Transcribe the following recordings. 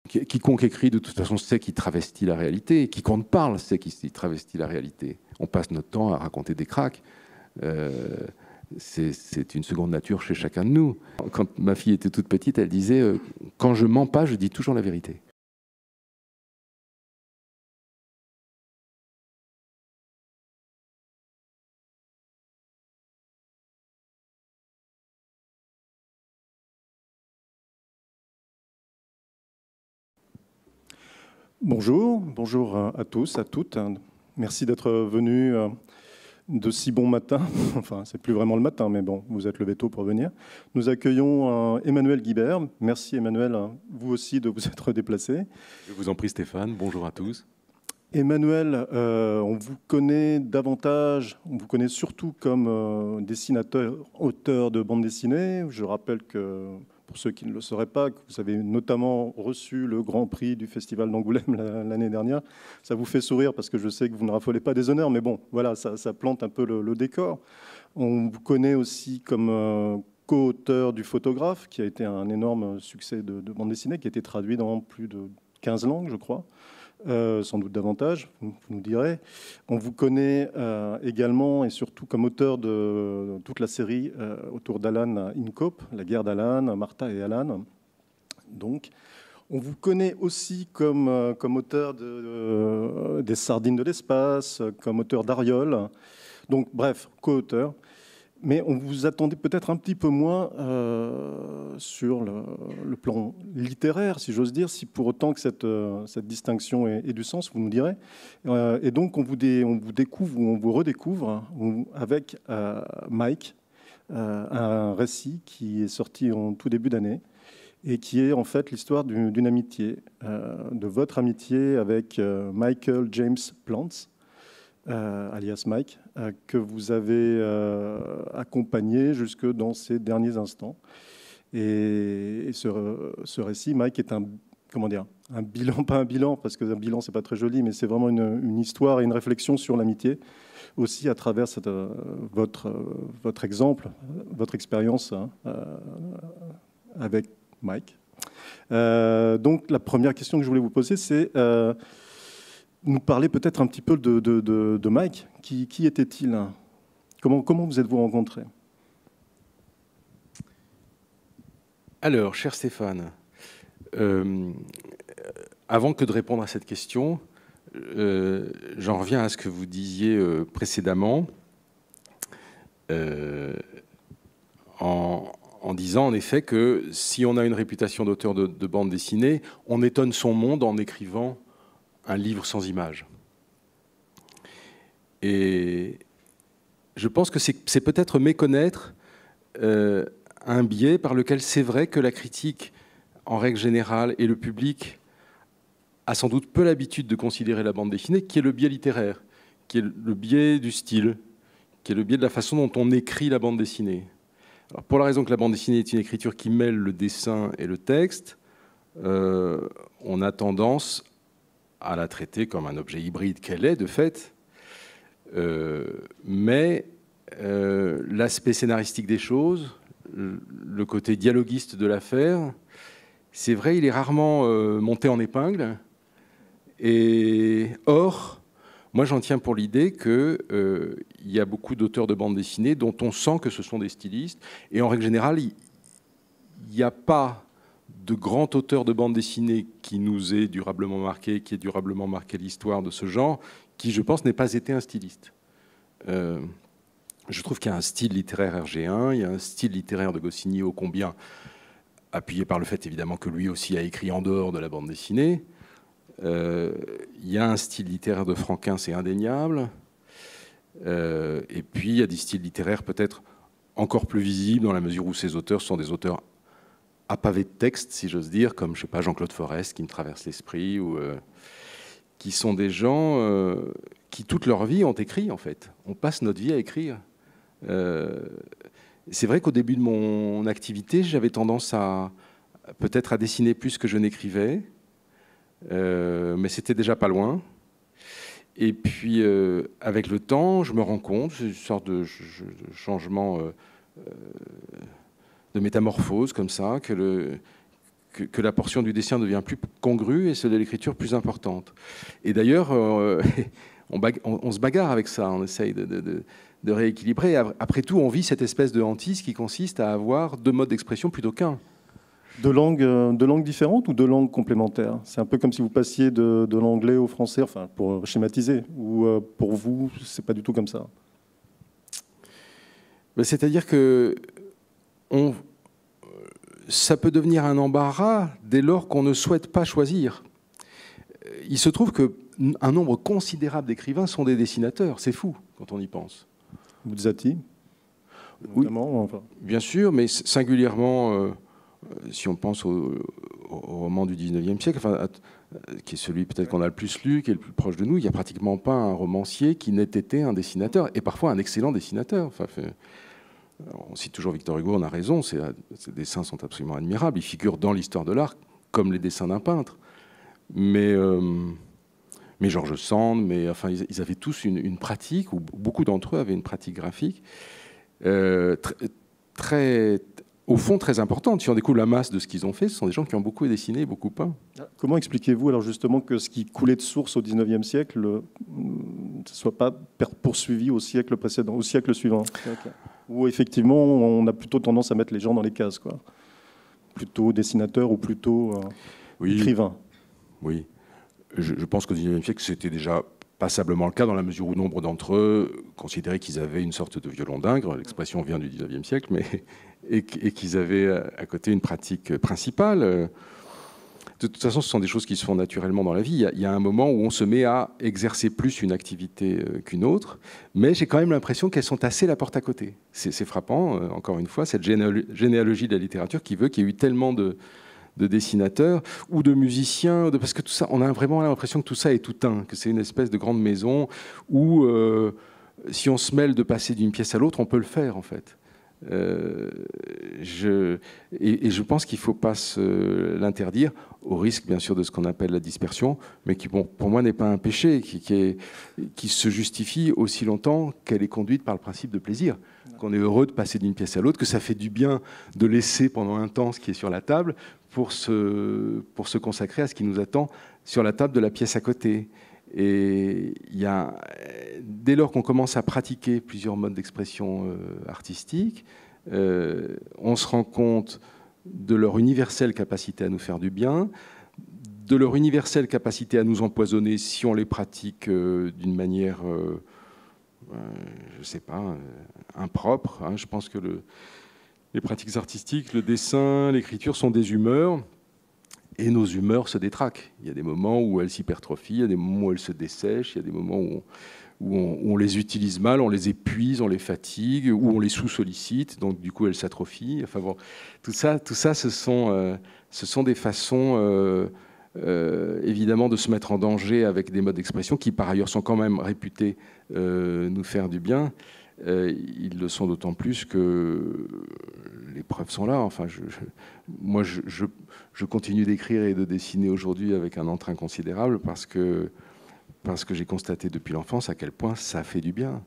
quiconque écrit, de toute façon, sait qu'il travestit la réalité. Quiconque parle sait qu'il travestit la réalité. On passe notre temps à raconter des cracks. C'est une seconde nature chez chacun de nous. Quand ma fille était toute petite, elle disait quand je mens pas, je dis toujours la vérité. Bonjour, bonjour à tous, à toutes. Merci d'être venus de si bon matin. Enfin, c'est plus vraiment le matin, mais bon, vous êtes levé tôt pour venir. Nous accueillons Emmanuel Guibert. Merci Emmanuel, vous aussi de vous être déplacé. Je vous en prie Stéphane, bonjour à tous. Emmanuel, on vous connaît davantage, on vous connaît surtout comme dessinateur, auteur de bande dessinée. Je rappelle que, pour ceux qui ne le sauraient pas, que vous avez notamment reçu le Grand Prix du Festival d'Angoulême l'année dernière. Ça vous fait sourire parce que je sais que vous ne raffolez pas des honneurs, mais bon, voilà, ça plante un peu le décor. On vous connaît aussi comme co-auteur du Photographe, qui a été un énorme succès de bande dessinée, qui a été traduit dans plus de 15 langues, je crois. Sans doute davantage, vous nous direz. On vous connaît également et surtout comme auteur de toute la série autour d'Alan Incope, La guerre d'Alan, Martha et Alan. Donc, on vous connaît aussi comme auteur des Sardines de l'espace, comme auteur d'Ariol. Donc, bref, co-auteur. Mais on vous attendait peut-être un petit peu moins sur le plan littéraire, si j'ose dire, si pour autant que cette distinction ait du sens, vous nous direz. Et donc on vous découvre, ou on vous redécouvre avec Mike, un récit qui est sorti en tout début d'année et qui est en fait l'histoire d'une amitié, de votre amitié avec Michael James Plants, alias Mike, que vous avez accompagné jusque dans ces derniers instants. Et ce récit, Mike, est un bilan, pas un bilan, parce qu'un bilan, c'est pas très joli, mais c'est vraiment une histoire et une réflexion sur l'amitié, aussi à travers votre exemple, votre expérience avec Mike. Donc, la première question que je voulais vous poser, c'est nous parler peut-être un petit peu de Mike. Qui était-il? Comment vous êtes-vous rencontrés? Alors, cher Stéphane, avant que de répondre à cette question, j'en reviens à ce que vous disiez précédemment, en disant en effet que si on a une réputation d'auteur de bande dessinée, on étonne son monde en écrivant un livre sans images. Et je pense que c'est peut-être méconnaître un biais par lequel c'est vrai que la critique, en règle générale, et le public a sans doute peu l'habitude de considérer la bande dessinée, qui est le biais littéraire, qui est le biais du style, qui est le biais de la façon dont on écrit la bande dessinée. Alors, pour la raison que la bande dessinée est une écriture qui mêle le dessin et le texte, on a tendance à la traiter comme un objet hybride qu'elle est, de fait. Mais l'aspect scénaristique des choses, le côté dialoguiste de l'affaire, c'est vrai, il est rarement monté en épingle. Et or, moi j'en tiens pour l'idée qu'il y a beaucoup d'auteurs de bande dessinée dont on sent que ce sont des stylistes. Et en règle générale, il n'y a pas de grand auteur de bande dessinée qui nous ait durablement marqué, qui ait durablement marqué l'histoire de ce genre, qui, je pense, n'ait pas été un styliste. Je trouve qu'il y a un style littéraire hergéen, il y a un style littéraire de Goscinny ô combien appuyé par le fait, évidemment, que lui aussi a écrit en dehors de la bande dessinée. Il y a un style littéraire de Franquin, c'est indéniable. Et puis, il y a des styles littéraires peut-être encore plus visibles dans la mesure où ces auteurs sont des auteurs à pavé de texte, si j'ose dire, comme, je sais pas, Jean-Claude Forest, qui me traverse l'esprit, ou qui sont des gens qui, toute leur vie, ont écrit, en fait. On passe notre vie à écrire. C'est vrai qu'au début de mon activité, j'avais tendance à peut-être à dessiner plus que je n'écrivais, mais c'était déjà pas loin. Et puis, avec le temps, je me rends compte, c'est une sorte de changement, de métamorphose comme ça, que que la portion du dessin devient plus congrue et celle de l'écriture plus importante. Et d'ailleurs, on se bagarre avec ça, on essaye de rééquilibrer. Après tout, on vit cette espèce de hantise qui consiste à avoir deux modes d'expression plutôt qu'un. De langues différentes ou de langues complémentaires? C'est un peu comme si vous passiez de l'anglais au français, enfin, pour schématiser, ou pour vous, c'est pas du tout comme ça? C'est-à-dire que ça peut devenir un embarras dès lors qu'on ne souhaite pas choisir. Il se trouve qu'un nombre considérable d'écrivains sont des dessinateurs. C'est fou quand on y pense. Buzzati, oui, enfin. Bien sûr, mais singulièrement, si on pense au roman du 19e siècle, enfin, qui est celui peut-être qu'on a le plus lu, qui est le plus proche de nous, il n'y a pratiquement pas un romancier qui n'ait été un dessinateur, et parfois un excellent dessinateur. Enfin, on cite toujours Victor Hugo, on a raison, ses dessins sont absolument admirables, ils figurent dans l'histoire de l'art comme les dessins d'un peintre. Mais George Sand, enfin, ils avaient tous une pratique, ou beaucoup d'entre eux avaient une pratique graphique au fond très importante. Si on découvre la masse de ce qu'ils ont fait, ce sont des gens qui ont beaucoup dessiné, beaucoup peint. Comment expliquez-vous alors justement que ce qui coulait de source au 19e siècle ne soit pas poursuivi au siècle précédent, au siècle suivant? Okay. Où effectivement on a plutôt tendance à mettre les gens dans les cases, quoi. Plutôt dessinateur ou plutôt écrivain. Oui, je pense qu'au 19e siècle c'était déjà passablement le cas dans la mesure où nombre d'entre eux considéraient qu'ils avaient une sorte de violon d'Ingres, l'expression vient du 19e siècle, et qu'ils avaient à côté une pratique principale. De toute façon, ce sont des choses qui se font naturellement dans la vie. Il y a un moment où on se met à exercer plus une activité qu'une autre, mais j'ai quand même l'impression qu'elles sont assez la porte à côté. C'est frappant, encore une fois, cette généalogie de la littérature qui veut qu'il y ait eu tellement de dessinateurs ou de musiciens, parce que tout ça, on a vraiment l'impression que tout ça est tout un, que c'est une espèce de grande maison où, si on se mêle de passer d'une pièce à l'autre, on peut le faire en fait. Je pense qu'il ne faut pas l'interdire, au risque bien sûr de ce qu'on appelle la dispersion, mais qui, bon, pour moi, n'est pas un péché, qui se justifie aussi longtemps qu'elle est conduite par le principe de plaisir, qu'on est heureux de passer d'une pièce à l'autre, que ça fait du bien de laisser pendant un temps ce qui est sur la table pour se consacrer à ce qui nous attend sur la table de la pièce à côté. Et dès lors qu'on commence à pratiquer plusieurs modes d'expression artistique, on se rend compte de leur universelle capacité à nous faire du bien, de leur universelle capacité à nous empoisonner si on les pratique d'une manière, je ne sais pas, impropre. Je pense que les pratiques artistiques, le dessin, l'écriture sont des humeurs. Et nos humeurs se détraquent. Il y a des moments où elles s'hypertrophient, il y a des moments où elles se dessèchent, il y a des moments où on les utilise mal, on les épuise, on les fatigue, où on les sous-sollicite, donc du coup elles s'atrophient. Enfin bon, tout ça ce sont des façons évidemment de se mettre en danger avec des modes d'expression qui par ailleurs sont quand même réputés nous faire du bien. Ils le sont d'autant plus que les preuves sont là. Enfin, moi, je continue d'écrire et de dessiner aujourd'hui avec un entrain considérable parce que j'ai constaté depuis l'enfance à quel point ça fait du bien.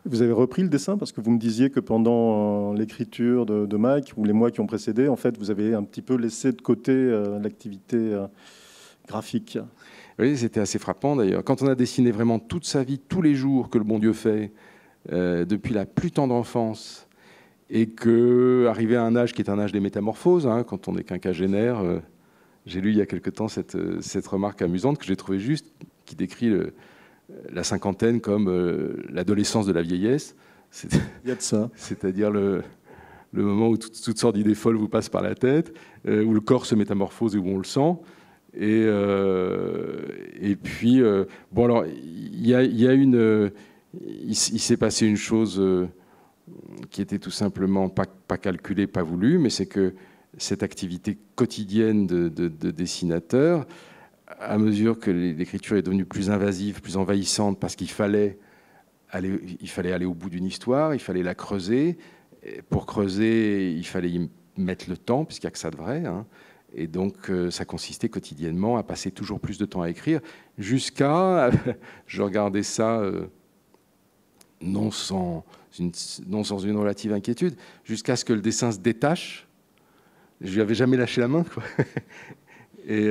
Vous avez repris le dessin parce que vous me disiez que pendant l'écriture de Mike ou les mois qui ont précédé, en fait, vous avez un petit peu laissé de côté l'activité graphique. Oui, c'était assez frappant d'ailleurs. Quand on a dessiné vraiment toute sa vie, tous les jours que le bon Dieu fait, depuis la plus tendre enfance, et qu'arrivé à un âge qui est un âge des métamorphoses, quand on n'est quinquagénaire, j'ai lu il y a quelque temps cette remarque amusante que j'ai trouvée juste, qui décrit la cinquantaine comme l'adolescence de la vieillesse. Il y a de ça. C'est-à-dire le moment où toutes sortes d'idées folles vous passent par la tête, où le corps se métamorphose et où on le sent. Et puis, bon alors, il s'est passé une chose qui était tout simplement pas calculée, pas voulue, mais c'est que cette activité quotidienne de dessinateur, à mesure que l'écriture est devenue plus invasive, plus envahissante, parce qu'il fallait aller au bout d'une histoire, il fallait la creuser. Et pour creuser, il fallait y mettre le temps, puisqu'il n'y a que ça de vrai. Et donc, ça consistait quotidiennement à passer toujours plus de temps à écrire, jusqu'à... je regardais ça... non sans une relative inquiétude, jusqu'à ce que le dessin se détache je lui avais jamais lâché la main, quoi. Et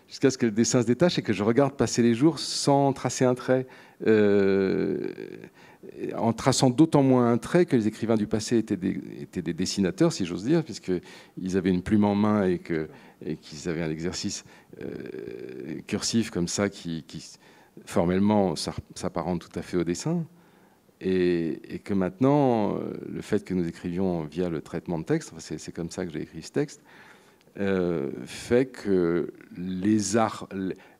jusqu'à ce que le dessin se détache et que je regarde passer les jours sans tracer un trait, en traçant d'autant moins un trait que les écrivains du passé étaient des dessinateurs, si j'ose dire, puisqu'ils avaient une plume en main et qu'ils avaient un exercice cursif comme ça qui formellement s'apparente tout à fait au dessin. Et que maintenant, le fait que nous écrivions via le traitement de texte, c'est comme ça que j'ai écrit ce texte, fait que les arts,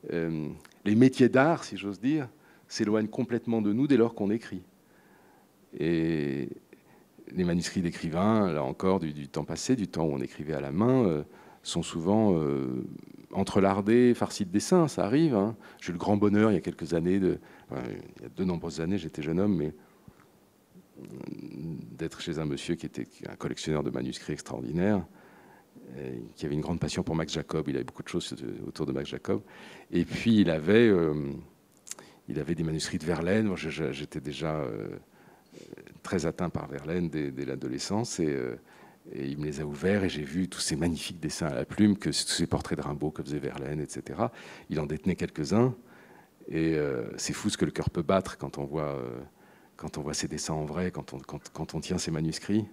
les métiers d'art, si j'ose dire, s'éloignent complètement de nous dès lors qu'on écrit. Et les manuscrits d'écrivains, là encore, du temps passé, du temps où on écrivait à la main, sont souvent entrelardés, farcis de dessins, ça arrive. Hein. J'ai eu le grand bonheur, il y a quelques années, il y a de nombreuses années, j'étais jeune homme, mais d'être chez un monsieur qui était un collectionneur de manuscrits extraordinaire, qui avait une grande passion pour Max Jacob. Il avait beaucoup de choses autour de Max Jacob. Et puis, il avait des manuscrits de Verlaine. J'étais déjà très atteint par Verlaine dès l'adolescence. Et il me les a ouverts et j'ai vu tous ces magnifiques dessins à la plume, tous ces portraits de Rimbaud que faisait Verlaine, etc. Il en détenait quelques-uns. Et c'est fou ce que le cœur peut battre quand on voit ces dessins en vrai, quand on tient ces manuscrits.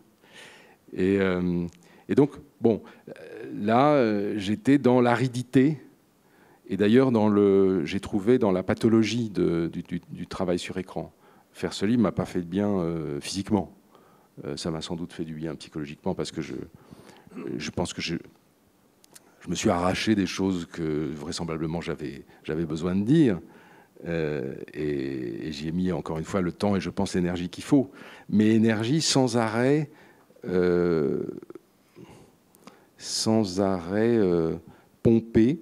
Et donc, bon, là, j'étais dans l'aridité. Et d'ailleurs, j'ai trouvé dans la pathologie du travail sur écran. Faire ce livre ne m'a pas fait de bien physiquement. Ça m'a sans doute fait du bien psychologiquement parce que je pense que je me suis arraché des choses que vraisemblablement j'avais besoin de dire. Et j'y ai mis encore une fois le temps et je pense l'énergie qu'il faut. Mais énergie sans arrêt pompée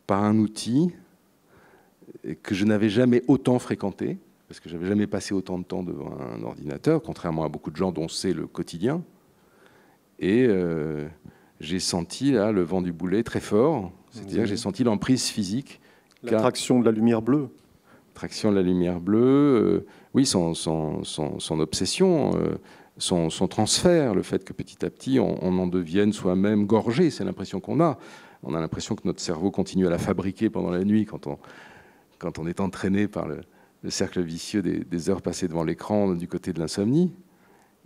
par un outil que je n'avais jamais autant fréquenté, parce que je n'avais jamais passé autant de temps devant un ordinateur, contrairement à beaucoup de gens dont c'est le quotidien. Et j'ai senti là le vent du boulet très fort, c'est-à-dire que j'ai senti l'emprise physique. L'attraction de la lumière bleue. L'attraction de la lumière bleue, oui, son obsession, son transfert, le fait que petit à petit on en devienne soi-même gorgé, c'est l'impression qu'on a. On a l'impression que notre cerveau continue à la fabriquer pendant la nuit quand on est entraîné par le cercle vicieux des heures passées devant l'écran du côté de l'insomnie.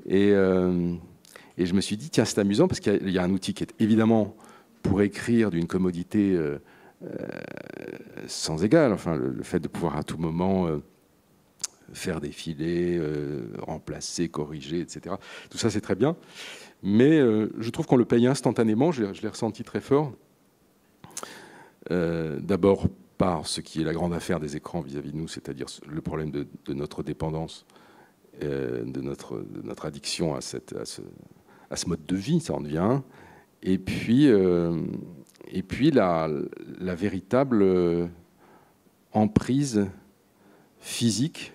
Et je me suis dit, tiens, c'est amusant parce qu'il y a un outil qui est évidemment pour écrire d'une commodité sans égal. Enfin, le fait de pouvoir à tout moment faire défiler, remplacer, corriger, etc. Tout ça, c'est très bien. Mais je trouve qu'on le paye instantanément. Je l'ai ressenti très fort. D'abord par ce qui est la grande affaire des écrans vis-à-vis de nous, c'est-à-dire le problème de notre dépendance, de notre addiction à ce mode de vie, ça en devient un. Et puis la véritable emprise physique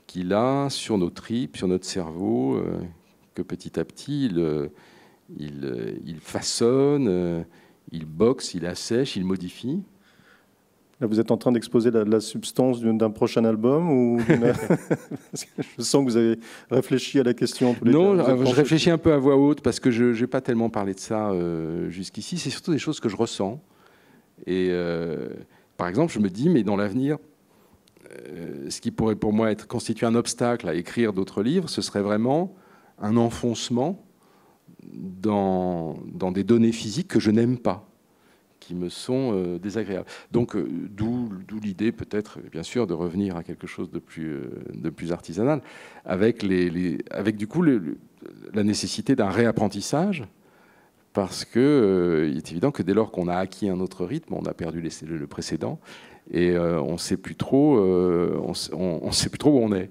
qu'il a sur nos tripes, sur notre cerveau, que petit à petit il façonne, il boxe, il assèche, il modifie. Là, vous êtes en train d'exposer la substance d'un prochain album ou je sens que vous avez réfléchi à la question. Non, je réfléchis un peu à voix haute parce que je n'ai pas tellement parlé de ça jusqu'ici. C'est surtout des choses que je ressens. Et par exemple, je me dis, mais dans l'avenir, ce qui pourrait pour moi constituer un obstacle à écrire d'autres livres, ce serait vraiment un enfoncement dans des données physiques que je n'aime pas, qui me sont désagréables. Donc, d'où l'idée, peut-être, bien sûr, de revenir à quelque chose de plus artisanal, avec du coup la nécessité d'un réapprentissage, parce que il est évident que dès lors qu'on a acquis un autre rythme, on a perdu le précédent, et on ne sait plus trop où on est.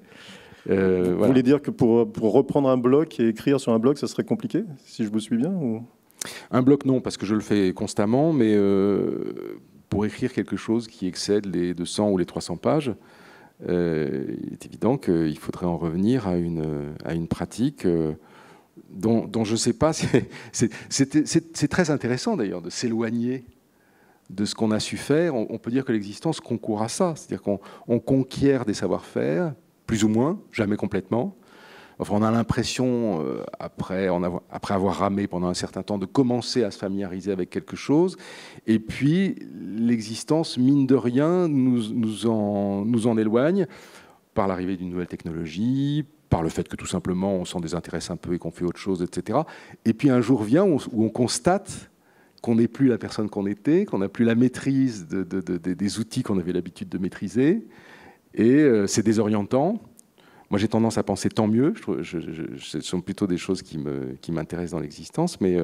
Vous voulez dire que pour reprendre un bloc et écrire sur un bloc, ça serait compliqué, si je vous suis bien ou... Un bloc, non, parce que je le fais constamment, mais pour écrire quelque chose qui excède les 200 ou les 300 pages, il est évident qu'il faudrait en revenir à une pratique dont je ne sais pas. C'est très intéressant d'ailleurs de s'éloigner de ce qu'on a su faire. On peut dire que l'existence concourt à ça, c'est-à-dire qu'on conquiert des savoir-faire, plus ou moins, jamais complètement, Enfin, on a l'impression, après avoir ramé pendant un certain temps, de commencer à se familiariser avec quelque chose. Et puis, l'existence, mine de rien, nous en éloigne par l'arrivée d'une nouvelle technologie, par le fait que tout simplement on s'en désintéresse un peu et qu'on fait autre chose, etc. Et puis un jour vient où on constate qu'on n'est plus la personne qu'on était, qu'on n'a plus la maîtrise des outils qu'on avait l'habitude de maîtriser. Et c'est désorientant. Moi, j'ai tendance à penser tant mieux. Ce sont plutôt des choses qui m'intéressent dans l'existence. Mais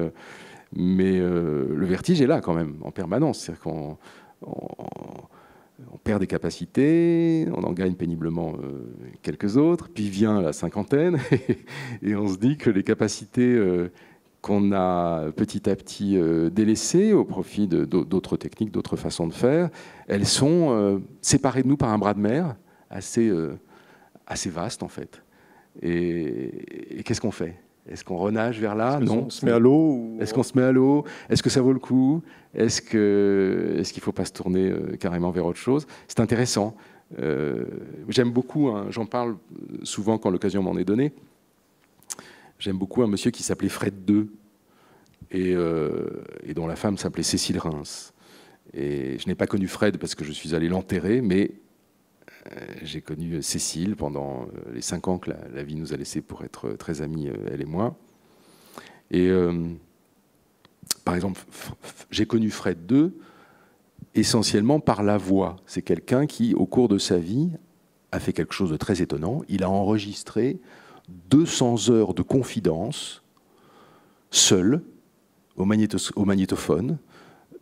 le vertige est là quand même, en permanence. C'est-à-dire qu'on perd des capacités, on en gagne péniblement quelques autres, puis vient la cinquantaine, et on se dit que les capacités qu'on a petit à petit délaissées au profit d'autres techniques, d'autres façons de faire, elles sont séparées de nous par un bras de mer assez vaste en fait. Et qu'est-ce qu'on fait ? Est-ce qu'on renage vers là ? Non. On se met à l'eau Est-ce qu'on se met à l'eau ? Est-ce que ça vaut le coup ? Est-ce qu'il ne faut pas se tourner carrément vers autre chose ? C'est intéressant. J'aime beaucoup, j'en parle souvent quand l'occasion m'en est donnée, j'aime beaucoup un monsieur qui s'appelait Fred II et dont la femme s'appelait Cécile Reims. Et je n'ai pas connu Fred parce que je suis allé l'enterrer, mais j'ai connu Cécile pendant les 5 ans que la vie nous a laissés pour être très amis, elle et moi. Et par exemple, j'ai connu Fred II essentiellement par la voix. C'est quelqu'un qui, au cours de sa vie, a fait quelque chose de très étonnant. Il a enregistré 200 heures de confidence, seul, au magnétophone.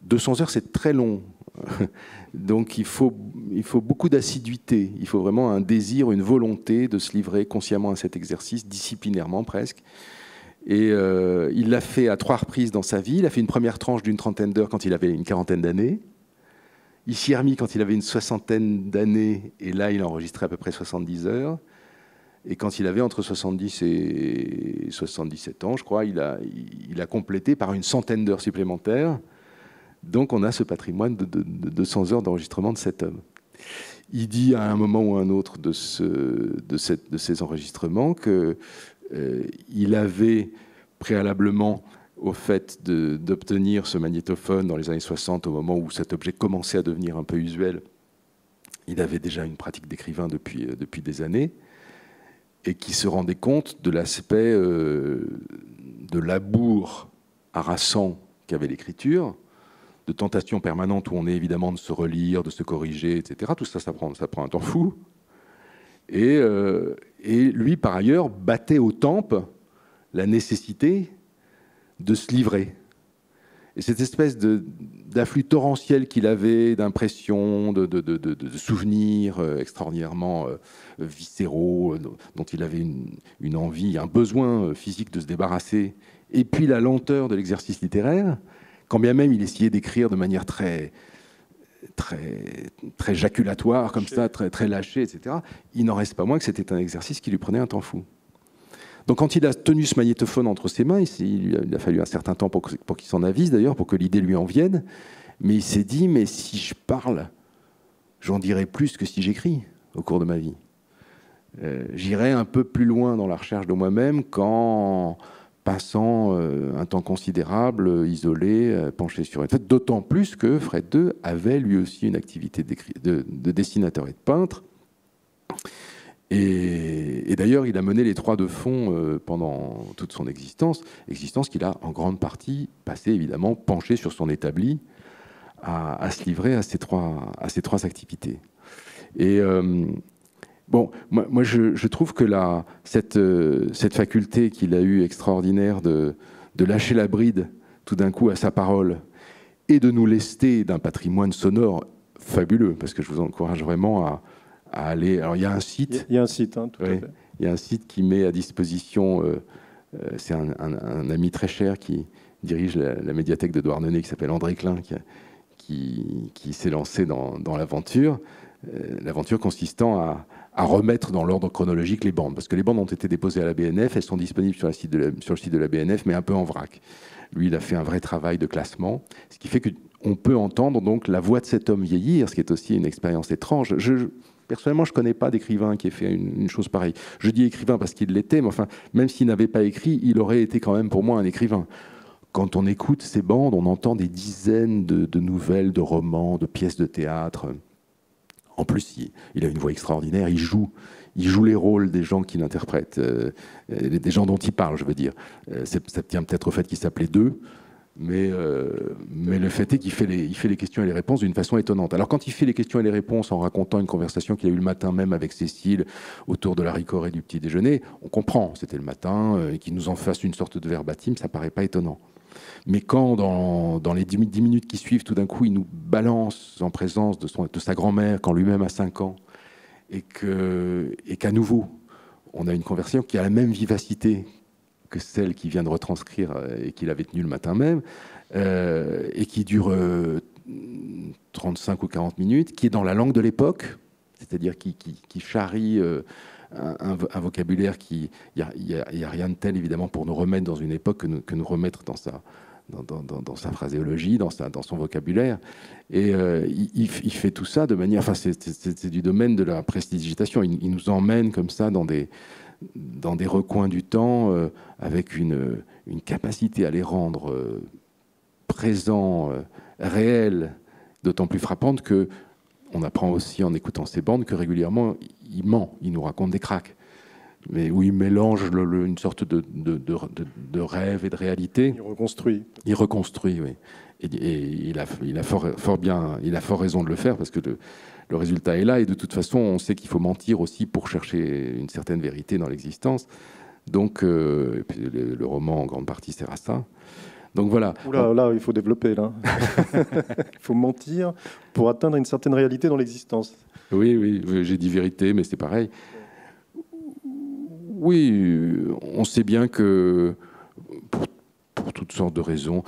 200 heures, c'est très long. Donc il faut beaucoup d'assiduité, il faut vraiment un désir, une volonté de se livrer consciemment à cet exercice, disciplinairement presque. Et il l'a fait à 3 reprises dans sa vie. Il a fait une première tranche d'une 30aine d'heures quand il avait une 40aine d'années. Il s'y est remis quand il avait une 60aine d'années, et là il a enregistré à peu près 70 heures. Et quand il avait entre 70 et 77 ans, je crois, il a complété par une 100aine d'heures supplémentaires. Donc on a ce patrimoine de 200 heures d'enregistrement de cet homme. Il dit à un moment ou à un autre de ces enregistrements qu'il avait préalablement au fait d'obtenir ce magnétophone dans les années 60, au moment où cet objet commençait à devenir un peu usuel, il avait déjà une pratique d'écrivain depuis des années, et qui se rendait compte de l'aspect de labour harassant qu'avait l'écriture, de tentation permanente où on est évidemment de se relire, de se corriger, etc. Tout ça, ça prend un temps fou. Et lui, par ailleurs, battait aux tempes la nécessité de se livrer. Et cette espèce d'afflux torrentiel qu'il avait, d'impressions, de souvenirs extraordinairement viscéraux, dont il avait une envie, un besoin physique de se débarrasser, et puis la lenteur de l'exercice littéraire, quand bien même il essayait d'écrire de manière très jaculatoire, comme ça, très lâchée, etc., il n'en reste pas moins que c'était un exercice qui lui prenait un temps fou. Donc quand il a tenu ce magnétophone entre ses mains, il a fallu un certain temps pour qu'il s'en avise d'ailleurs, pour que l'idée lui en vienne, mais il s'est dit, mais si je parle, j'en dirai plus que si j'écris au cours de ma vie. J'irai un peu plus loin dans la recherche de moi-même qu'en passant un temps considérable, isolé, penché sur une fête, d'autant plus que Fred II avait lui aussi une activité de dessinateur et de peintre. Et d'ailleurs, il a mené les 3 de fond pendant toute son existence qu'il a en grande partie passé, évidemment, penché sur son établi, à se livrer à ces trois activités. Et bon, moi je trouve que cette faculté qu'il a eue extraordinaire de lâcher la bride tout d'un coup à sa parole et de nous lester d'un patrimoine sonore fabuleux, parce que je vous encourage vraiment à aller. Alors il y a un site. Il y a un site, hein, tout à fait. Il y a un site qui met à disposition. C'est un ami très cher qui dirige la médiathèque de Douarnenez, qui s'appelle André Klein, qui s'est lancé dans l'aventure. L'aventure consistant à remettre dans l'ordre chronologique les bandes, parce que les bandes ont été déposées à la BNF, elles sont disponibles sur le site de la BNF, mais un peu en vrac. Lui, il a fait un vrai travail de classement, ce qui fait qu'on peut entendre donc la voix de cet homme vieillir, ce qui est aussi une expérience étrange. personnellement, je ne connais pas d'écrivain qui ait fait une chose pareille. Je dis écrivain parce qu'il l'était, mais enfin, même s'il n'avait pas écrit, il aurait été quand même pour moi un écrivain. Quand on écoute ces bandes, on entend des dizaines de nouvelles, de romans, de pièces de théâtre. En plus, il a une voix extraordinaire, il joue les rôles des gens qu'il interprète, des gens dont il parle, je veux dire. Ça tient peut-être au fait qu'il s'appelait Deux, mais le fait est qu'il fait les questions et les réponses d'une façon étonnante. Alors quand il fait les questions et les réponses en racontant une conversation qu'il a eue le matin même avec Cécile autour de la ricorée du petit déjeuner, on comprend, c'était le matin, et qu'il nous en fasse une sorte de verbatim, ça paraît pas étonnant. Mais quand, dans les 10 minutes qui suivent, tout d'un coup, il nous balance en présence de sa grand-mère, quand lui-même a 5 ans, et qu'à nouveau, on a une conversation qui a la même vivacité que celle qu'il vient de retranscrire et qu'il avait tenue le matin même, et qui dure 35 ou 40 minutes, qui est dans la langue de l'époque, c'est-à-dire qui charrie un vocabulaire qui... Il n'y a rien de tel, évidemment, pour nous remettre dans une époque que nous remettre dans sa phraséologie, dans son vocabulaire. Et il fait tout ça de manière... Enfin, c'est du domaine de la prestidigitation. Il nous emmène comme ça dans des recoins du temps avec une capacité à les rendre présents, réels, d'autant plus frappante que on apprend aussi en écoutant ces bandes que régulièrement il ment, il nous raconte des cracks, mais où il mélange une sorte de rêve et de réalité. Il reconstruit, oui. Et il a fort raison de le faire parce que le résultat est là. Et de toute façon, on sait qu'il faut mentir aussi pour chercher une certaine vérité dans l'existence. Donc, et puis le roman en grande partie sert à ça. Donc voilà. Oula, là, il faut développer, là. Il faut mentir pour atteindre une certaine réalité dans l'existence. Oui, j'ai dit vérité, mais c'est pareil. Oui, on sait bien que, pour toutes sortes de raisons,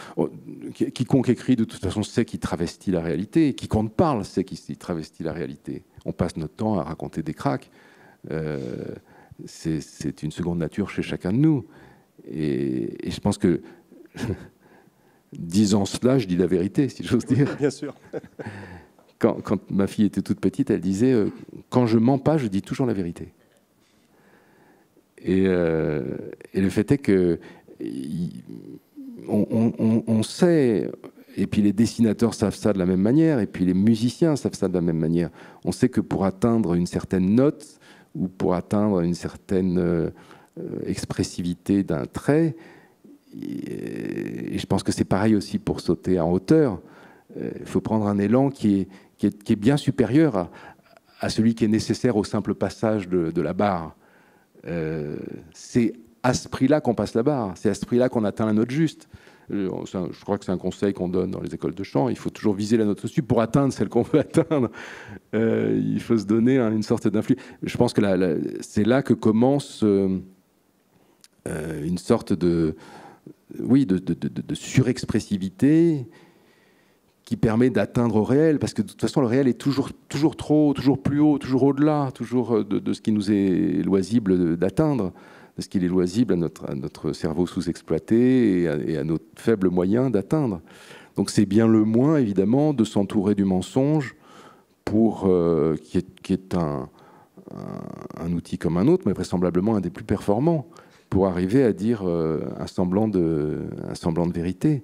quiconque écrit, de toute façon, sait qu'il travestit la réalité. Quiconque parle sait qu'il travestit la réalité. On passe notre temps à raconter des cracks. C'est une seconde nature chez chacun de nous. Et je pense que... Disant cela, je dis la vérité, si j'ose dire. Bien sûr. Quand ma fille était toute petite, elle disait quand je mens pas, je dis toujours la vérité. Et le fait est que on sait, et puis les dessinateurs savent ça de la même manière, et puis les musiciens savent ça de la même manière. On sait que pour atteindre une certaine note ou pour atteindre une certaine expressivité d'un trait, et je pense que c'est pareil aussi pour sauter en hauteur. Il faut prendre un élan qui est bien supérieur à celui qui est nécessaire au simple passage de la barre. C'est à ce prix-là qu'on passe la barre. C'est à ce prix-là qu'on atteint la note juste. Je crois que c'est un conseil qu'on donne dans les écoles de chant. Il faut toujours viser la note au-dessus pour atteindre celle qu'on veut atteindre. Il faut se donner une sorte d'influence. Je pense que c'est là que commence une sorte de surexpressivité qui permet d'atteindre au réel, parce que de toute façon le réel est toujours trop, toujours plus haut, toujours au-delà, toujours de ce qui nous est loisible d'atteindre, de ce qu'il est loisible à notre cerveau sous-exploité et à nos faibles moyens d'atteindre. Donc c'est bien le moins, évidemment, de s'entourer du mensonge qui est un outil comme un autre, mais vraisemblablement un des plus performants, pour arriver à dire un semblant de vérité.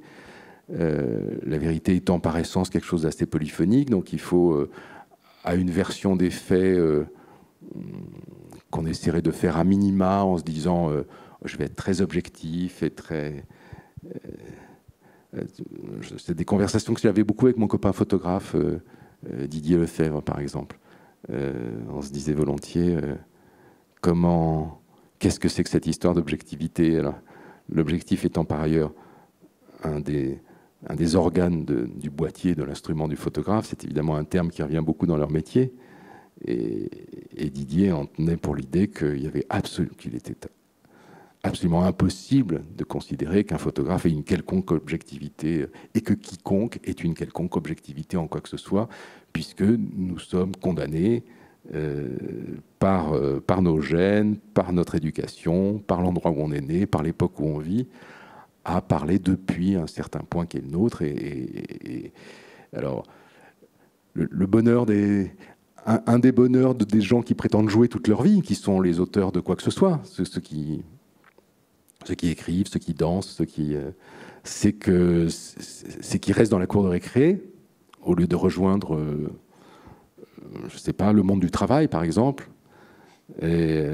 La vérité étant par essence quelque chose d'assez polyphonique, donc il faut, à une version des faits qu'on essaierait de faire à minima en se disant je vais être très objectif et très... c'est des conversations que j'avais beaucoup avec mon copain photographe, Didier Lefebvre, par exemple. On se disait volontiers qu'est-ce que c'est que cette histoire d'objectivité? L'objectif étant par ailleurs un des organes du boîtier de l'instrument du photographe, c'est évidemment un terme qui revient beaucoup dans leur métier. Et Didier en tenait pour l'idée qu'il était absolument impossible de considérer qu'un photographe ait une quelconque objectivité et que quiconque ait une quelconque objectivité en quoi que ce soit, puisque nous sommes condamnés par nos gènes, par notre éducation, par l'endroit où on est né, par l'époque où on vit, à parler depuis un certain point qui est le nôtre. Alors, le bonheur un des bonheurs des gens qui prétendent jouer toute leur vie, qui sont les auteurs de quoi que ce soit, ceux qui écrivent, ceux qui dansent, c'est qu'ils restent dans la cour de récré au lieu de rejoindre, je sais pas, le monde du travail, par exemple. Et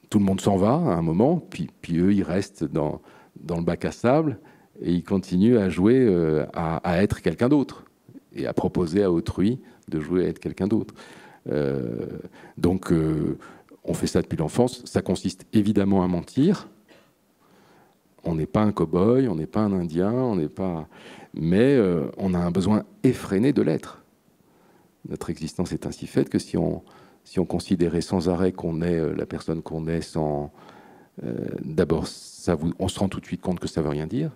tout le monde s'en va à un moment, puis eux, ils restent dans le bac à sable et ils continuent à jouer, à être quelqu'un d'autre et à proposer à autrui de jouer à être quelqu'un d'autre. Donc, on fait ça depuis l'enfance. Ça consiste évidemment à mentir. On n'est pas un cow-boy, on n'est pas un Indien, on n'est pas... Mais on a un besoin effréné de l'être. Notre existence est ainsi faite que si on considérait sans arrêt qu'on est la personne qu'on est sans... D'abord, on se rend tout de suite compte que ça ne veut rien dire.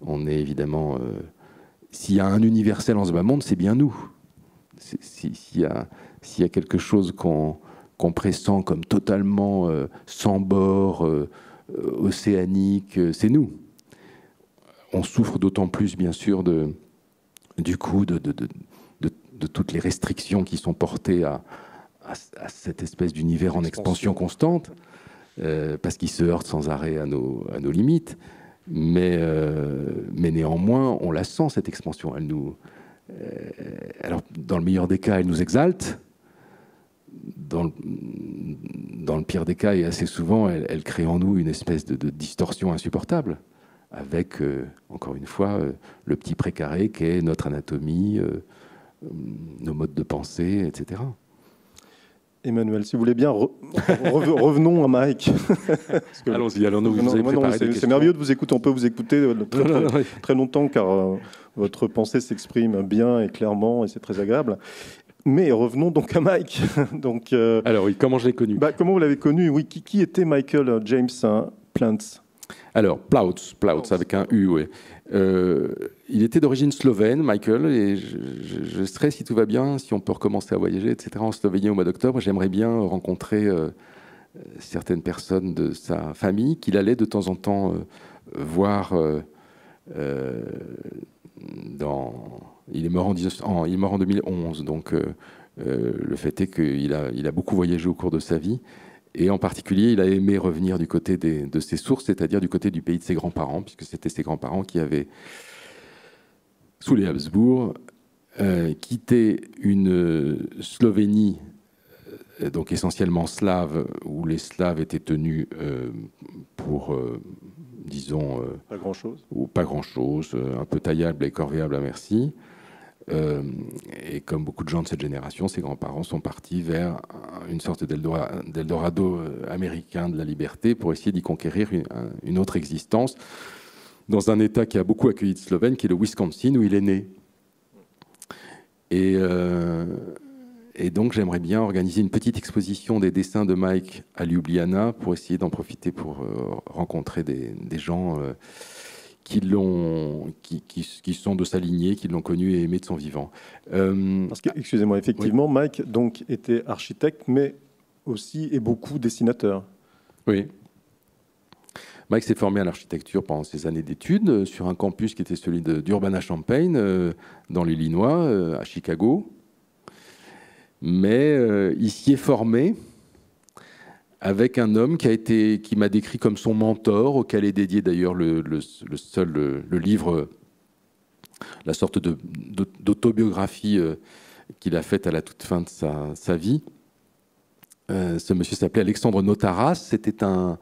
On est évidemment... s'il y a un universel en ce bas monde, c'est bien nous. S'il y a quelque chose qu'on pressent comme totalement sans bord, océanique, c'est nous. On souffre d'autant plus, bien sûr, du coup, de toutes les restrictions qui sont portées à cette espèce d'univers en expansion constante, parce qu'il se heurte sans arrêt à nos limites. Mais néanmoins, on la sent, cette expansion. Alors, dans le meilleur des cas, elle nous exalte. Dans le pire des cas, et assez souvent, elle crée en nous une espèce de distorsion insupportable, avec, encore une fois, le petit précaré qu'est notre anatomie, nos modes de pensée, etc. Emmanuel, si vous voulez bien, revenons à Mike. Allons-y, alors nous, vous avez préparé des questions. C'est merveilleux de vous écouter, on peut vous écouter très longtemps, car votre pensée s'exprime bien et clairement, et c'est très agréable. Mais revenons donc à Mike. Donc, alors oui, comment je l'ai connu? Comment vous l'avez connu? Oui, qui était Michael James Plants? Alors, Plautz avec un U, oui. Il était d'origine slovène, Michael, et je serais, si tout va bien, si on peut recommencer à voyager, etc., en Slovénie au mois d'octobre, j'aimerais bien rencontrer certaines personnes de sa famille qu'il allait de temps en temps voir il est mort en 2011, donc le fait est qu'il a beaucoup voyagé au cours de sa vie. Et en particulier, il a aimé revenir du côté de ses sources, c'est-à-dire du côté du pays de ses grands-parents, puisque c'était ses grands-parents qui avaient, sous les Habsbourg, quitté une Slovénie, donc essentiellement slave, où les Slaves étaient tenus pour, disons... pas grand-chose. Ou pas grand-chose, un peu taillable et corvéable à merci. Et comme beaucoup de gens de cette génération, ses grands-parents sont partis vers une sorte d'Eldorado américain de la liberté pour essayer d'y conquérir une autre existence dans un État qui a beaucoup accueilli de Slovènes, qui est le Wisconsin, où il est né. Et donc j'aimerais bien organiser une petite exposition des dessins de Mike à Ljubljana pour essayer d'en profiter pour rencontrer des gens qui sont de sa lignée, qui l'ont connu et aimé de son vivant. Parce que, excusez-moi, effectivement, oui. Mike donc, était architecte, mais aussi et beaucoup dessinateur. Oui. Mike s'est formé à l'architecture pendant ses années d'études sur un campus qui était celui d'Urbana-Champaign, dans l'Illinois, à Chicago. Mais il s'y est formé avec un homme qui m'a décrit comme son mentor, auquel est dédié d'ailleurs le livre, la sorte d'autobiographie qu'il a faite à la toute fin de sa vie. Ce monsieur s'appelait Alexandre Notaras, c'était un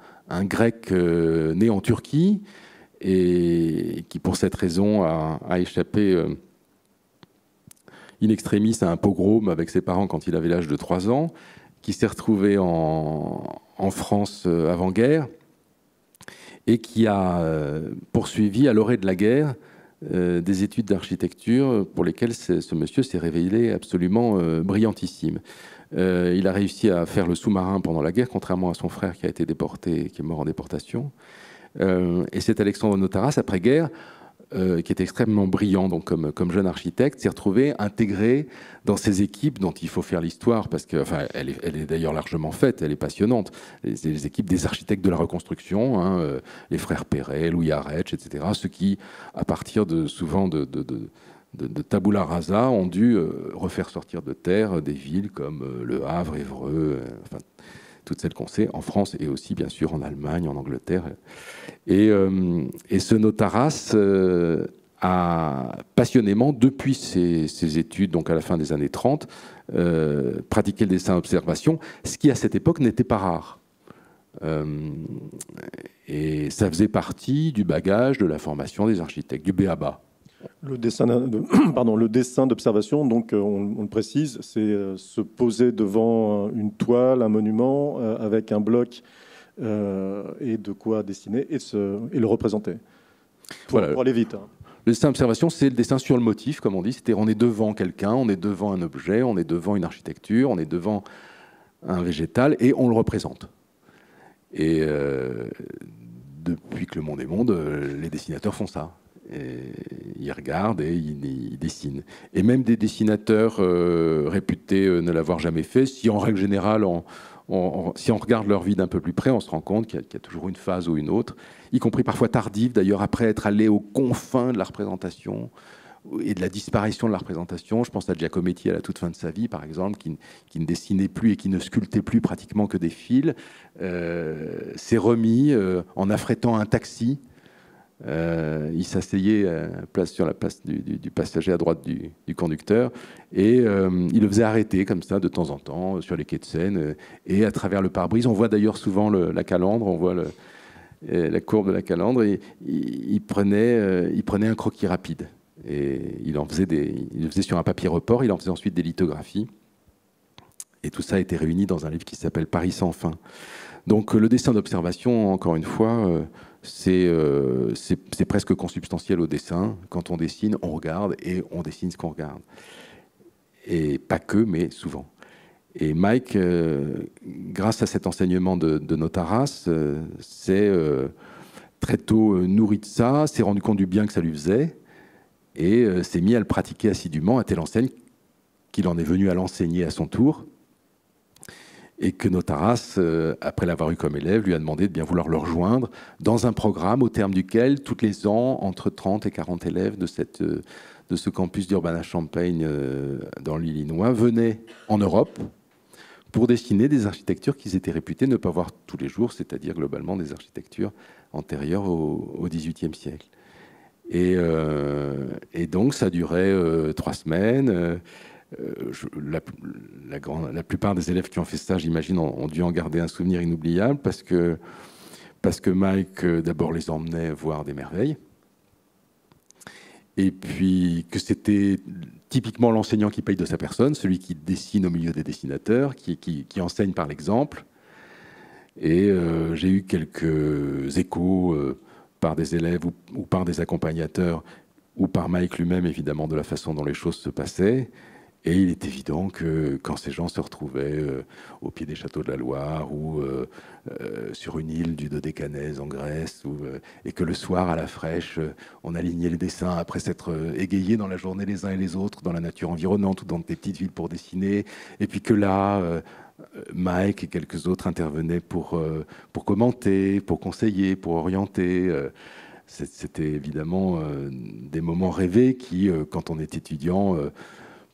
grec né en Turquie et qui, pour cette raison, a échappé in extremis à un pogrom avec ses parents quand il avait l'âge de 3 ans, qui s'est retrouvé en France avant-guerre et qui a poursuivi à l'orée de la guerre des études d'architecture pour lesquelles ce monsieur s'est révélé absolument brillantissime. Il a réussi à faire le sous-marin pendant la guerre, contrairement à son frère qui a été déporté, qui est mort en déportation. Et c'est Alexandre Notaras, après-guerre, qui est extrêmement brillant donc comme jeune architecte, s'est retrouvé intégré dans ces équipes dont il faut faire l'histoire, parce que, enfin, elle est d'ailleurs largement faite, elle est passionnante. Les équipes des architectes de la reconstruction, hein, les frères Perret, Louis Arech, etc., ceux qui, à partir souvent de de tabula rasa ont dû refaire sortir de terre des villes comme Le Havre, Évreux, enfin, toutes celles qu'on sait, en France et aussi bien sûr en Allemagne, en Angleterre. Et ce Notaras a passionnément, depuis ses études, donc à la fin des années 30, pratiqué le dessin observation, ce qui à cette époque n'était pas rare. Et ça faisait partie du bagage de la formation des architectes, du b.a.-ba. Le dessin d'observation, donc on le précise, c'est se poser devant une toile, un monument, avec un bloc et de quoi dessiner et le représenter. Pour aller vite. Hein. Le dessin d'observation, c'est le dessin sur le motif, comme on dit. C'est-à-dire on est devant quelqu'un, on est devant un objet, on est devant une architecture, on est devant un végétal et on le représente. Et depuis que le monde est monde, les dessinateurs font ça. Et ils regardent et ils dessinent. Et même des dessinateurs réputés ne l'avoir jamais fait, si en règle générale, si on regarde leur vie d'un peu plus près, on se rend compte qu'il y a toujours une phase ou une autre, y compris parfois tardive, d'ailleurs, après être allé aux confins de la représentation et de la disparition de la représentation. Je pense à Giacometti à la toute fin de sa vie, par exemple, qui ne dessinait plus et qui ne sculptait plus pratiquement que des fils, s'est remis en affrétant un taxi. Il s'asseyait sur la place du passager à droite du conducteur et il le faisait arrêter comme ça de temps en temps sur les quais de Seine et à travers le pare-brise. On voit d'ailleurs souvent la calandre, on voit la courbe de la calandre et il prenait un croquis rapide et il le faisait sur un papier report, il en faisait ensuite des lithographies et tout ça a été réuni dans un livre qui s'appelle Paris sans fin. Donc le dessin d'observation, encore une fois, c'est presque consubstantiel au dessin. Quand on dessine, on regarde et on dessine ce qu'on regarde. Et pas que, mais souvent. Et Mike, grâce à cet enseignement de Notaras, s'est très tôt nourri de ça, s'est rendu compte du bien que ça lui faisait et s'est mis à le pratiquer assidûment à telle enseigne qu'il en est venu à l'enseigner à son tour. Et que Notaras, après l'avoir eu comme élève, lui a demandé de bien vouloir le rejoindre dans un programme au terme duquel, tous les ans, entre 30 et 40 élèves de ce campus d'Urbana-Champaign dans l'Illinois venaient en Europe pour dessiner des architectures qu'ils étaient réputés ne pas voir tous les jours, c'est-à-dire globalement des architectures antérieures au XVIIIe siècle. Et donc ça durait 3 semaines. La plupart des élèves qui ont fait ça, j'imagine, ont dû en garder un souvenir inoubliable parce que Mike, d'abord, les emmenait voir des merveilles. Et puis que c'était typiquement l'enseignant qui paye de sa personne, celui qui dessine au milieu des dessinateurs, qui enseigne par l'exemple. Et j'ai eu quelques échos par des élèves ou par des accompagnateurs ou par Mike lui-même, évidemment, de la façon dont les choses se passaient. Et il est évident que quand ces gens se retrouvaient au pied des châteaux de la Loire ou sur une île du Dodécanèse en Grèce, et que le soir, à la fraîche, on alignait les dessins après s'être égayés dans la journée les uns et les autres, dans la nature environnante ou dans des petites villes pour dessiner, et puis que là, Mike et quelques autres intervenaient pour commenter, pour conseiller, pour orienter. C'était évidemment des moments rêvés qui, quand on est étudiant,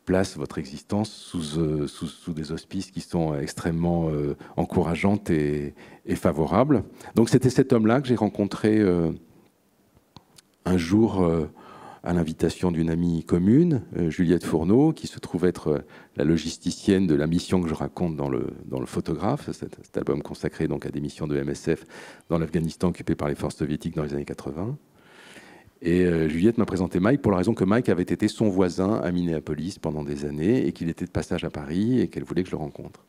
place votre existence sous des auspices qui sont extrêmement encourageantes et favorables. Donc c'était cet homme-là que j'ai rencontré un jour à l'invitation d'une amie commune, Juliette Fourneau, qui se trouve être la logisticienne de la mission que je raconte dans le Photographe, cet album consacré donc à des missions de MSF dans l'Afghanistan occupé par les forces soviétiques dans les années 80. Et Juliette m'a présenté Mike pour la raison que Mike avait été son voisin à Minneapolis pendant des années et qu'il était de passage à Paris et qu'elle voulait que je le rencontre.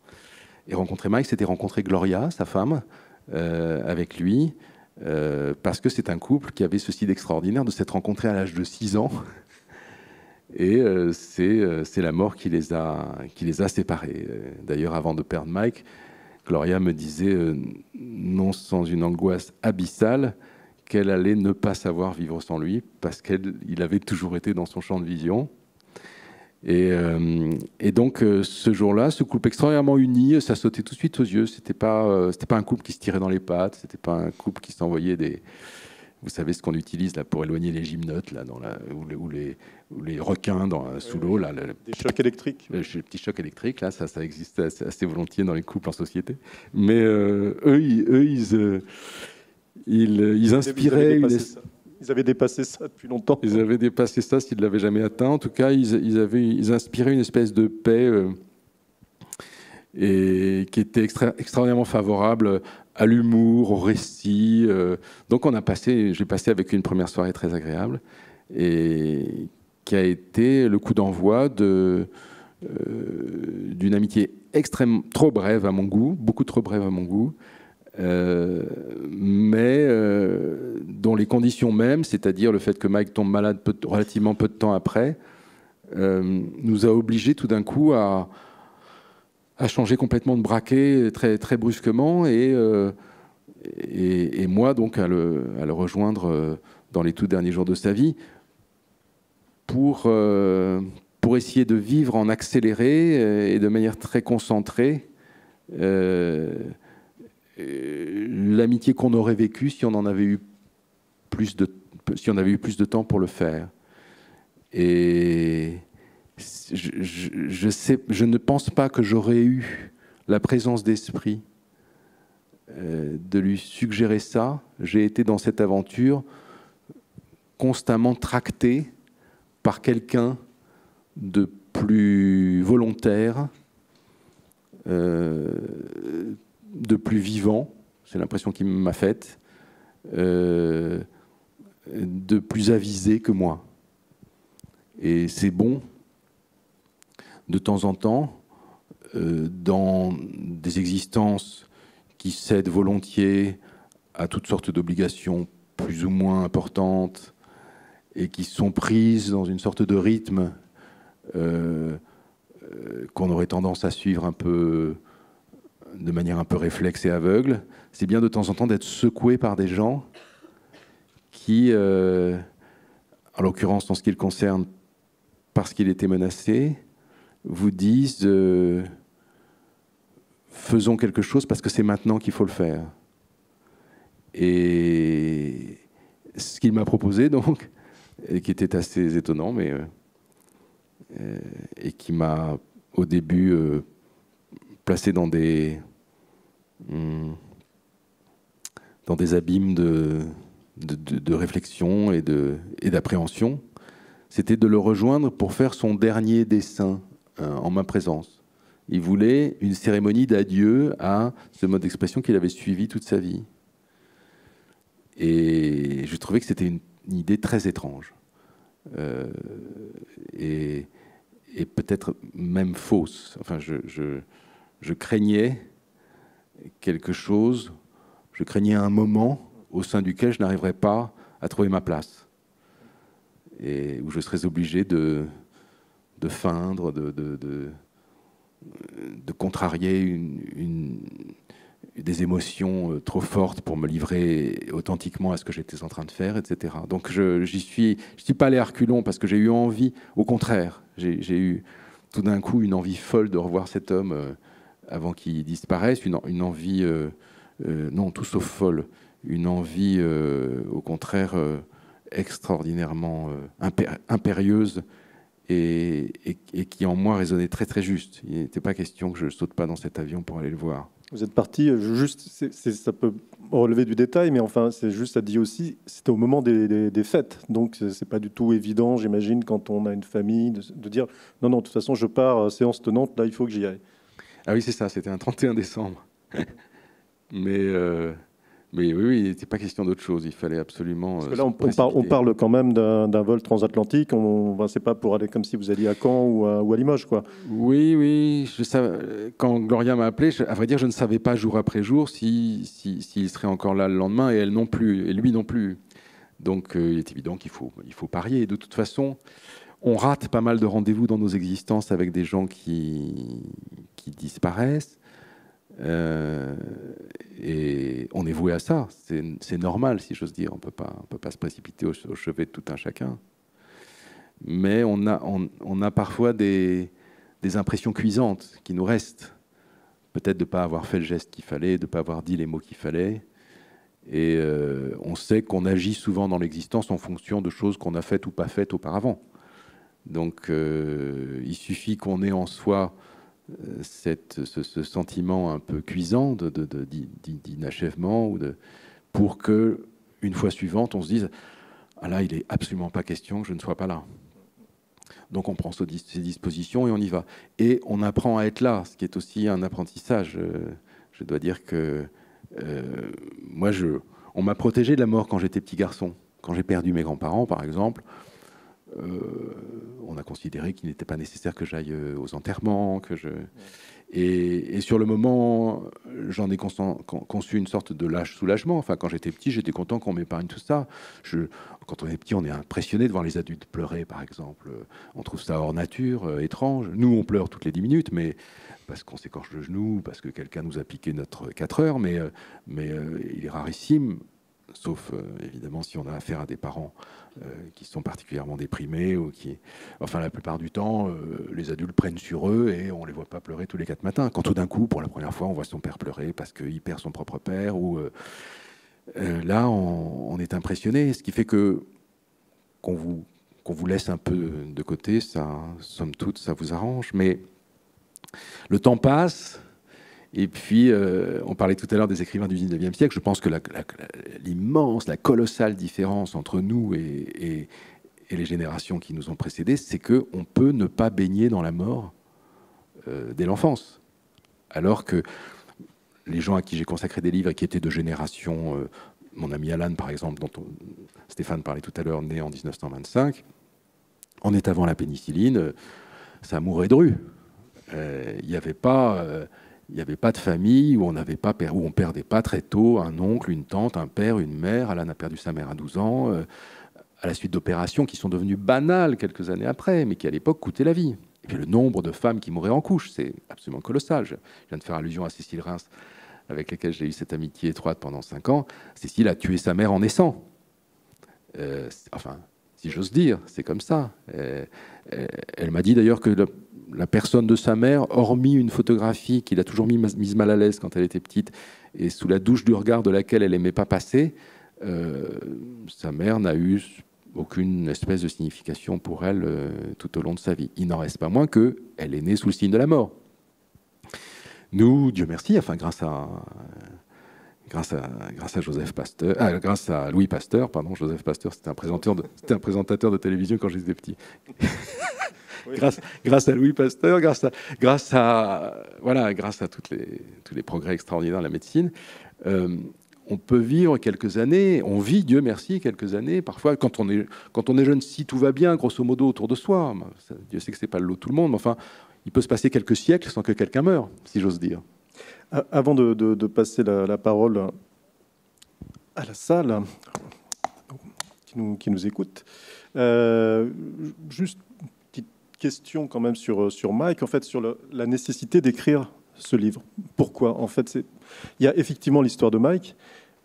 Et rencontrer Mike, c'était rencontrer Gloria, sa femme, avec lui, parce que c'est un couple qui avait ceci d'extraordinaire de s'être rencontrés à l'âge de 6 ans. Et c'est la mort qui les a séparés. D'ailleurs, avant de perdre Mike, Gloria me disait, non sans une angoisse abyssale, qu'elle allait ne pas savoir vivre sans lui, parce qu'il avait toujours été dans son champ de vision. Et donc, ce jour-là, ce couple extraordinairement uni, ça sautait tout de suite aux yeux. C'était pas un couple qui se tirait dans les pattes, c'était pas un couple qui s'envoyait vous savez ce qu'on utilise là pour éloigner les gymnotes là, ou les requins sous l'eau là, des chocs électriques. Le petit choc électrique là, ça existe assez volontiers dans les couples en société. Mais eux, ils inspiraient ils avaient dépassé ça depuis longtemps. Ils avaient dépassé ça s'ils ne l'avaient jamais atteint. En tout cas, ils inspiraient une espèce de paix et qui était extraordinairement favorable à l'humour, au récit. Donc j'ai passé avec une première soirée très agréable et qui a été le coup d'envoi d'une amitié trop brève à mon goût, beaucoup trop brève à mon goût, mais dont les conditions mêmes, c'est-à-dire le fait que Mike tombe malade relativement peu de temps après, nous a obligés tout d'un coup à changer complètement de braquet très, très brusquement et moi donc à le rejoindre dans les tout derniers jours de sa vie pour essayer de vivre en accéléré et de manière très concentrée l'amitié qu'on aurait vécue si on avait eu plus de temps pour le faire. Et je ne pense pas que j'aurais eu la présence d'esprit de lui suggérer ça. J'ai été dans cette aventure constamment tracté par quelqu'un de plus volontaire, de plus vivant, c'est l'impression qu'il m'a faite, de plus avisé que moi. Et c'est bon, de temps en temps, dans des existences qui cèdent volontiers à toutes sortes d'obligations plus ou moins importantes et qui sont prises dans une sorte de rythme qu'on aurait tendance à suivre un peu de manière un peu réflexe et aveugle, c'est bien de temps en temps d'être secoué par des gens qui, en l'occurrence en ce qui le concerne, parce qu'il était menacé, vous disent faisons quelque chose parce que c'est maintenant qu'il faut le faire. Et ce qu'il m'a proposé donc, et qui était assez étonnant, mais et qui m'a au début placé dans des abîmes de réflexion et d'appréhension, c'était de le rejoindre pour faire son dernier dessin en ma présence. Il voulait une cérémonie d'adieu à ce mode d'expression qu'il avait suivi toute sa vie. Et je trouvais que c'était une idée très étrange. Et peut-être même fausse. Enfin, je craignais quelque chose, je craignais un moment au sein duquel je n'arriverais pas à trouver ma place. Et où je serais obligé de feindre, de contrarier des émotions trop fortes pour me livrer authentiquement à ce que j'étais en train de faire, etc. Donc je suis pas allé à reculons parce que j'ai eu envie, au contraire, j'ai eu tout d'un coup une envie folle de revoir cet homme avant qu'il disparaisse, une envie, non, tout sauf folle, une envie au contraire extraordinairement impérieuse et qui en moi résonnait très très juste. Il n'était pas question que je saute pas dans cet avion pour aller le voir. Vous êtes parti, juste, ça peut relever du détail, mais enfin, c'est juste, ça dit aussi, c'était au moment des fêtes. Donc, c'est pas du tout évident, j'imagine, quand on a une famille, de dire non, de toute façon, je pars, séance tenante, là, il faut que j'y aille. Ah oui, c'est ça, c'était un 31 décembre. Mais oui, il n'était pas question d'autre chose. Il fallait absolument. Parce que là, on parle quand même d'un vol transatlantique. C'est pas pour aller comme si vous alliez à Caen ou à Limoges, quoi. Oui. Quand Gloria m'a appelé, à vrai dire, je ne savais pas jour après jour s'il serait encore là le lendemain, et elle non plus, et lui non plus. Donc, il est évident qu'il faut parier. De toute façon, on rate pas mal de rendez-vous dans nos existences avec des gens qui disparaissent. Et on est voué à ça, c'est normal si j'ose dire, on peut pas se précipiter au chevet de tout un chacun, mais on a parfois des impressions cuisantes qui nous restent, peut-être de ne pas avoir fait le geste qu'il fallait, de ne pas avoir dit les mots qu'il fallait, Et on sait qu'on agit souvent dans l'existence en fonction de choses qu'on a faites ou pas faites auparavant. Donc il suffit qu'on ait en soi ce sentiment un peu cuisant d'inachèvement, pour que, une fois suivante, on se dise « Ah là, il n'est absolument pas question que je ne sois pas là ». Donc on prend ces dispositions et on y va. Et on apprend à être là, ce qui est aussi un apprentissage. Je dois dire que moi, on m'a protégé de la mort quand j'étais petit garçon. Quand j'ai perdu mes grands-parents, par exemple, on a considéré qu'il n'était pas nécessaire que j'aille aux enterrements, et sur le moment, j'en ai conçu une sorte de lâche soulagement. Enfin, quand j'étais petit, j'étais content qu'on m'épargne tout ça. Quand on est petit, on est impressionné de voir les adultes pleurer, par exemple. On trouve ça hors nature, étrange. Nous, on pleure toutes les 10 minutes, mais parce qu'on s'écorche le genou, parce que quelqu'un nous a piqué notre 4 heures, mais il est rarissime, sauf évidemment si on a affaire à des parents qui sont particulièrement déprimés, enfin la plupart du temps, les adultes prennent sur eux et on les voit pas pleurer tous les 4 matins. Quand tout d'un coup, pour la première fois, on voit son père pleurer parce qu'il perd son propre père, ou là, on est impressionné, ce qui fait qu'on vous laisse un peu de côté, ça, somme toute, ça vous arrange, mais le temps passe. Et puis, on parlait tout à l'heure des écrivains du 19e siècle. Je pense que l'immense, la colossale différence entre nous et les générations qui nous ont précédés, c'est qu'on peut ne pas baigner dans la mort dès l'enfance. Alors que les gens à qui j'ai consacré des livres et qui étaient de génération, mon ami Alan, par exemple, dont Stéphane parlait tout à l'heure, né en 1925, on est avant la pénicilline, ça mourait de rue. Il n'y avait pas de famille où on perdait pas très tôt un oncle, une tante, un père, une mère. Alan a perdu sa mère à 12 ans, à la suite d'opérations qui sont devenues banales quelques années après, mais qui à l'époque coûtaient la vie. Et puis le nombre de femmes qui mouraient en couche, c'est absolument colossal. Je viens de faire allusion à Cécile Reims, avec laquelle j'ai eu cette amitié étroite pendant 5 ans. Cécile a tué sa mère en naissant. Enfin, si j'ose dire, c'est comme ça. Elle m'a dit d'ailleurs que la personne de sa mère, hormis une photographie qui l'a toujours mise mal à l'aise quand elle était petite, et sous la douche du regard de laquelle elle n'aimait pas passer, sa mère n'a eu aucune espèce de signification pour elle tout au long de sa vie. Il n'en reste pas moins qu'elle est née sous le signe de la mort. Nous, Dieu merci, enfin grâce à Joseph Pasteur, grâce à Louis Pasteur, pardon, Joseph Pasteur, c'était un présentateur de télévision quand j'étais petit. Oui. Grâce à Louis Pasteur, grâce à tous les progrès extraordinaires de la médecine, on peut vivre quelques années, on vit, Dieu merci, quelques années. Parfois, quand on est jeune, si tout va bien, grosso modo, autour de soi, Dieu sait que c'est pas le lot de tout le monde, mais enfin, il peut se passer quelques siècles sans que quelqu'un meure, si j'ose dire. Avant de passer la parole à la salle qui nous écoute, juste une petite question quand même sur Mike, en fait, sur la nécessité d'écrire ce livre. Pourquoi? En fait, il y a effectivement l'histoire de Mike,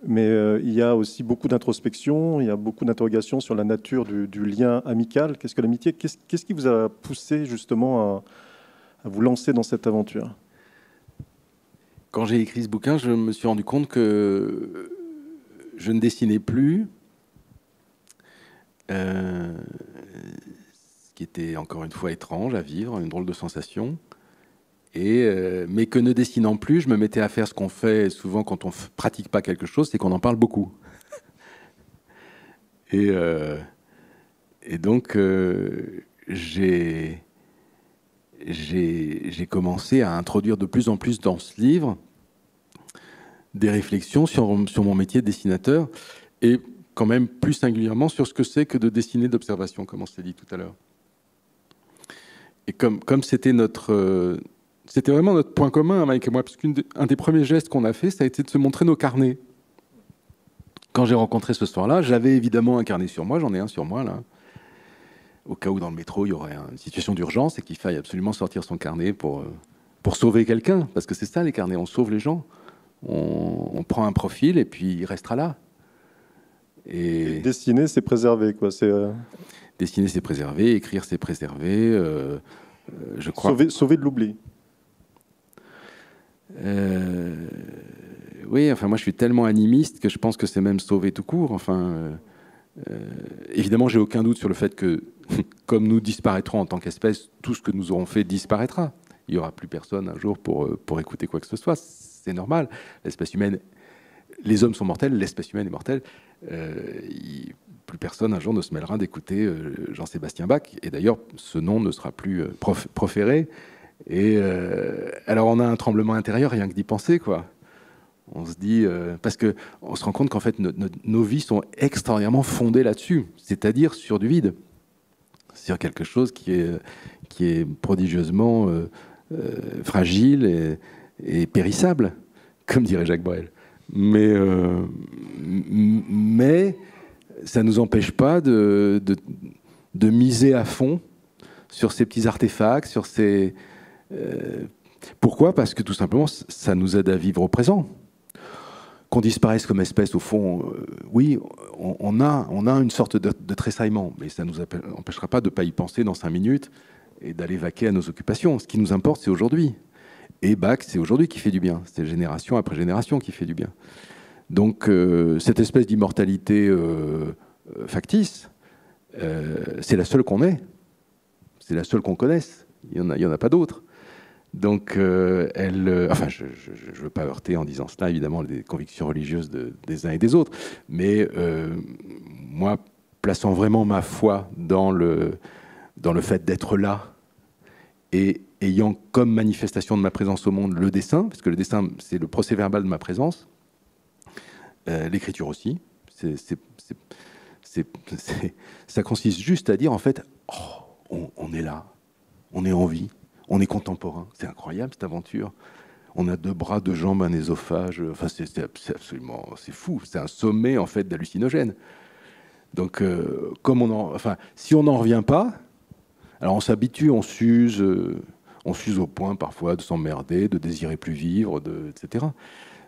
mais il y a aussi beaucoup d'introspection, il y a beaucoup d'interrogations sur la nature du lien amical. Qu'est-ce que l'amitié? Qu'est-ce qui vous a poussé justement à vous lancer dans cette aventure? Quand j'ai écrit ce bouquin, je me suis rendu compte que je ne dessinais plus, ce qui était encore une fois étrange à vivre, une drôle de sensation, mais que ne dessinant plus, je me mettais à faire ce qu'on fait souvent quand on ne pratique pas quelque chose, c'est qu'on en parle beaucoup. Et donc, j'ai commencé à introduire de plus en plus dans ce livre des réflexions sur mon métier de dessinateur et quand même plus singulièrement sur ce que c'est que de dessiner d'observation, comme on s'est dit tout à l'heure. Et comme c'était vraiment notre point commun, Mike et moi, parce qu'un des premiers gestes qu'on a fait, ça a été de se montrer nos carnets. Quand j'ai rencontré ce soir-là, j'avais évidemment un carnet sur moi, j'en ai un sur moi là, au cas où dans le métro il y aurait une situation d'urgence et qu'il faille absolument sortir son carnet pour sauver quelqu'un, parce que c'est ça les carnets, on sauve les gens, on prend un profil et puis il restera là. Et dessiner, c'est préserver, quoi. Dessiner, c'est préserver, écrire, c'est préserver, je crois. Sauver de l'oubli. oui, enfin moi je suis tellement animiste que je pense que c'est même sauver tout court. Enfin, évidemment, j'ai aucun doute sur le fait que, comme nous disparaîtrons en tant qu'espèce, tout ce que nous aurons fait disparaîtra. Il n'y aura plus personne un jour pour écouter quoi que ce soit. C'est normal. L'espèce humaine, les hommes sont mortels, l'espèce humaine est mortelle. Plus personne un jour ne se mêlera d'écouter Jean-Sébastien Bach. Et d'ailleurs, ce nom ne sera plus proféré. Et alors, on a un tremblement intérieur rien que d'y penser, quoi. On se dit, parce qu'on se rend compte qu'en fait, nos vies sont extraordinairement fondées là-dessus, c'est-à-dire sur du vide, sur quelque chose qui est prodigieusement fragile et périssable, comme dirait Jacques Brel. Mais ça ne nous empêche pas de miser à fond sur ces petits artefacts, sur ces... pourquoi ? Parce que tout simplement, ça nous aide à vivre au présent. Qu'on disparaisse comme espèce, au fond, oui, on a une sorte de tressaillement, mais ça ne nous empêchera pas de ne pas y penser dans 5 minutes et d'aller vaquer à nos occupations. Ce qui nous importe, c'est aujourd'hui. Et Bach, c'est aujourd'hui qui fait du bien. C'est génération après génération qui fait du bien. Donc, cette espèce d'immortalité factice, c'est la seule qu'on ait. C'est la seule qu'on connaisse. Il n'y en a pas d'autre. Donc, enfin, je ne veux pas heurter en disant cela, évidemment, les convictions religieuses des uns et des autres, mais moi, plaçant vraiment ma foi dans le fait d'être là et ayant comme manifestation de ma présence au monde le dessin, parce que le dessin, c'est le procès-verbal de ma présence, l'écriture aussi, ça consiste juste à dire, en fait, oh, on est là, on est en vie. On est contemporain. C'est incroyable, cette aventure. On a 2 bras, 2 jambes, un œsophage. Enfin, c'est absolument... C'est fou. C'est un sommet, en fait, d'hallucinogène. Donc, si on n'en revient pas, alors on s'habitue, on s'use au point, parfois, de s'emmerder, de désirer plus vivre, etc.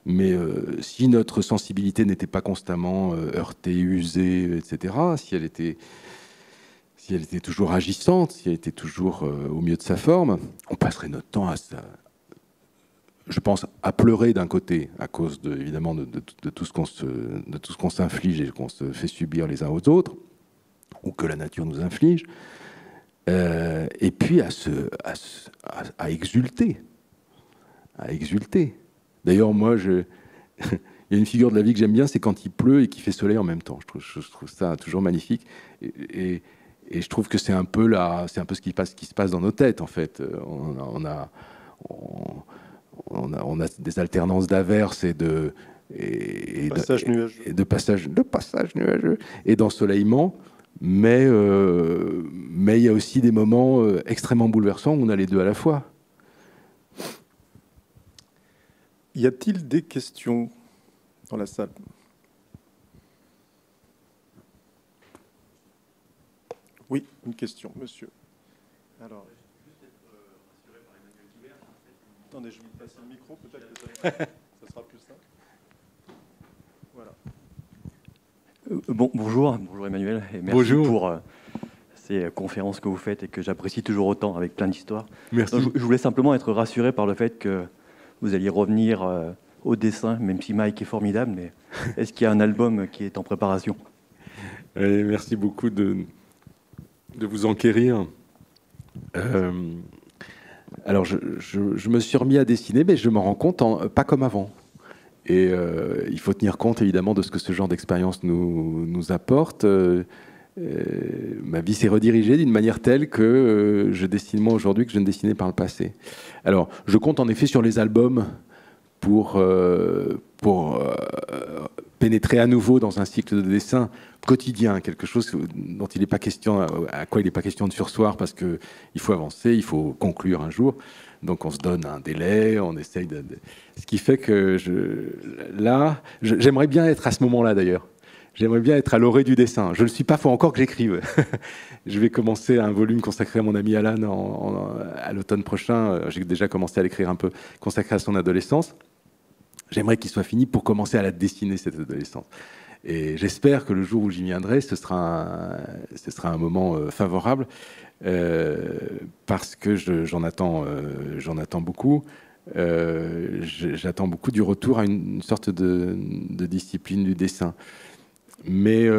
Mais si notre sensibilité n'était pas constamment heurtée, usée, etc., si elle était toujours agissante, si elle était toujours au mieux de sa forme, on passerait notre temps je pense, à pleurer d'un côté, à cause évidemment de tout ce qu'on s'inflige et qu'on se fait subir les uns aux autres, ou que la nature nous inflige, et puis à exulter. À exulter. D'ailleurs, moi, il y a une figure de la vie que j'aime bien, c'est quand il pleut et qu'il fait soleil en même temps. Je trouve ça toujours magnifique. Et je trouve que c'est un peu ce qui se passe dans nos têtes, en fait. On a des alternances d'averses et de passages nuageux et d'ensoleillement, mais il y a aussi des moments extrêmement bouleversants où on a les deux à la fois. Y a-t-il des questions dans la salle ? Oui, une question, monsieur. Alors, attendez, je vais vous passer le micro, peut-être que ça sera plus simple. Voilà. Bonjour Emmanuel, et merci pour ces conférences que vous faites et que j'apprécie toujours autant, avec plein d'histoires. Merci. Donc, je voulais simplement être rassuré par le fait que vous alliez revenir au dessin, même si Mike est formidable, mais est-ce qu'il y a un album qui est en préparation ? Merci beaucoup de vous enquérir. Alors, je me suis remis à dessiner, mais je me rends compte pas comme avant. Et il faut tenir compte, évidemment, de ce que ce genre d'expérience nous apporte. Ma vie s'est redirigée d'une manière telle que je dessine moins aujourd'hui que je ne dessinais par le passé. Alors, je compte en effet sur les albums pour pénétrer à nouveau dans un cycle de dessin quotidien, quelque chose dont il n'est pas question, à quoi il n'est pas question de surseoir, parce qu'il faut avancer, il faut conclure un jour. Donc on se donne un délai, on essaye de... Ce qui fait que j'aimerais bien être à ce moment-là d'ailleurs. J'aimerais bien être à l'orée du dessin. Je ne le suis pas, il faut encore que j'écrive. Je vais commencer un volume consacré à mon ami Alan à l'automne prochain. J'ai déjà commencé à l'écrire un peu, consacré à son adolescence. J'aimerais qu'il soit fini pour commencer à la dessiner, cette adolescence. Et j'espère que le jour où j'y viendrai, ce sera un moment favorable, parce que j'en attends beaucoup. J'attends beaucoup du retour à une sorte de discipline du dessin. Mais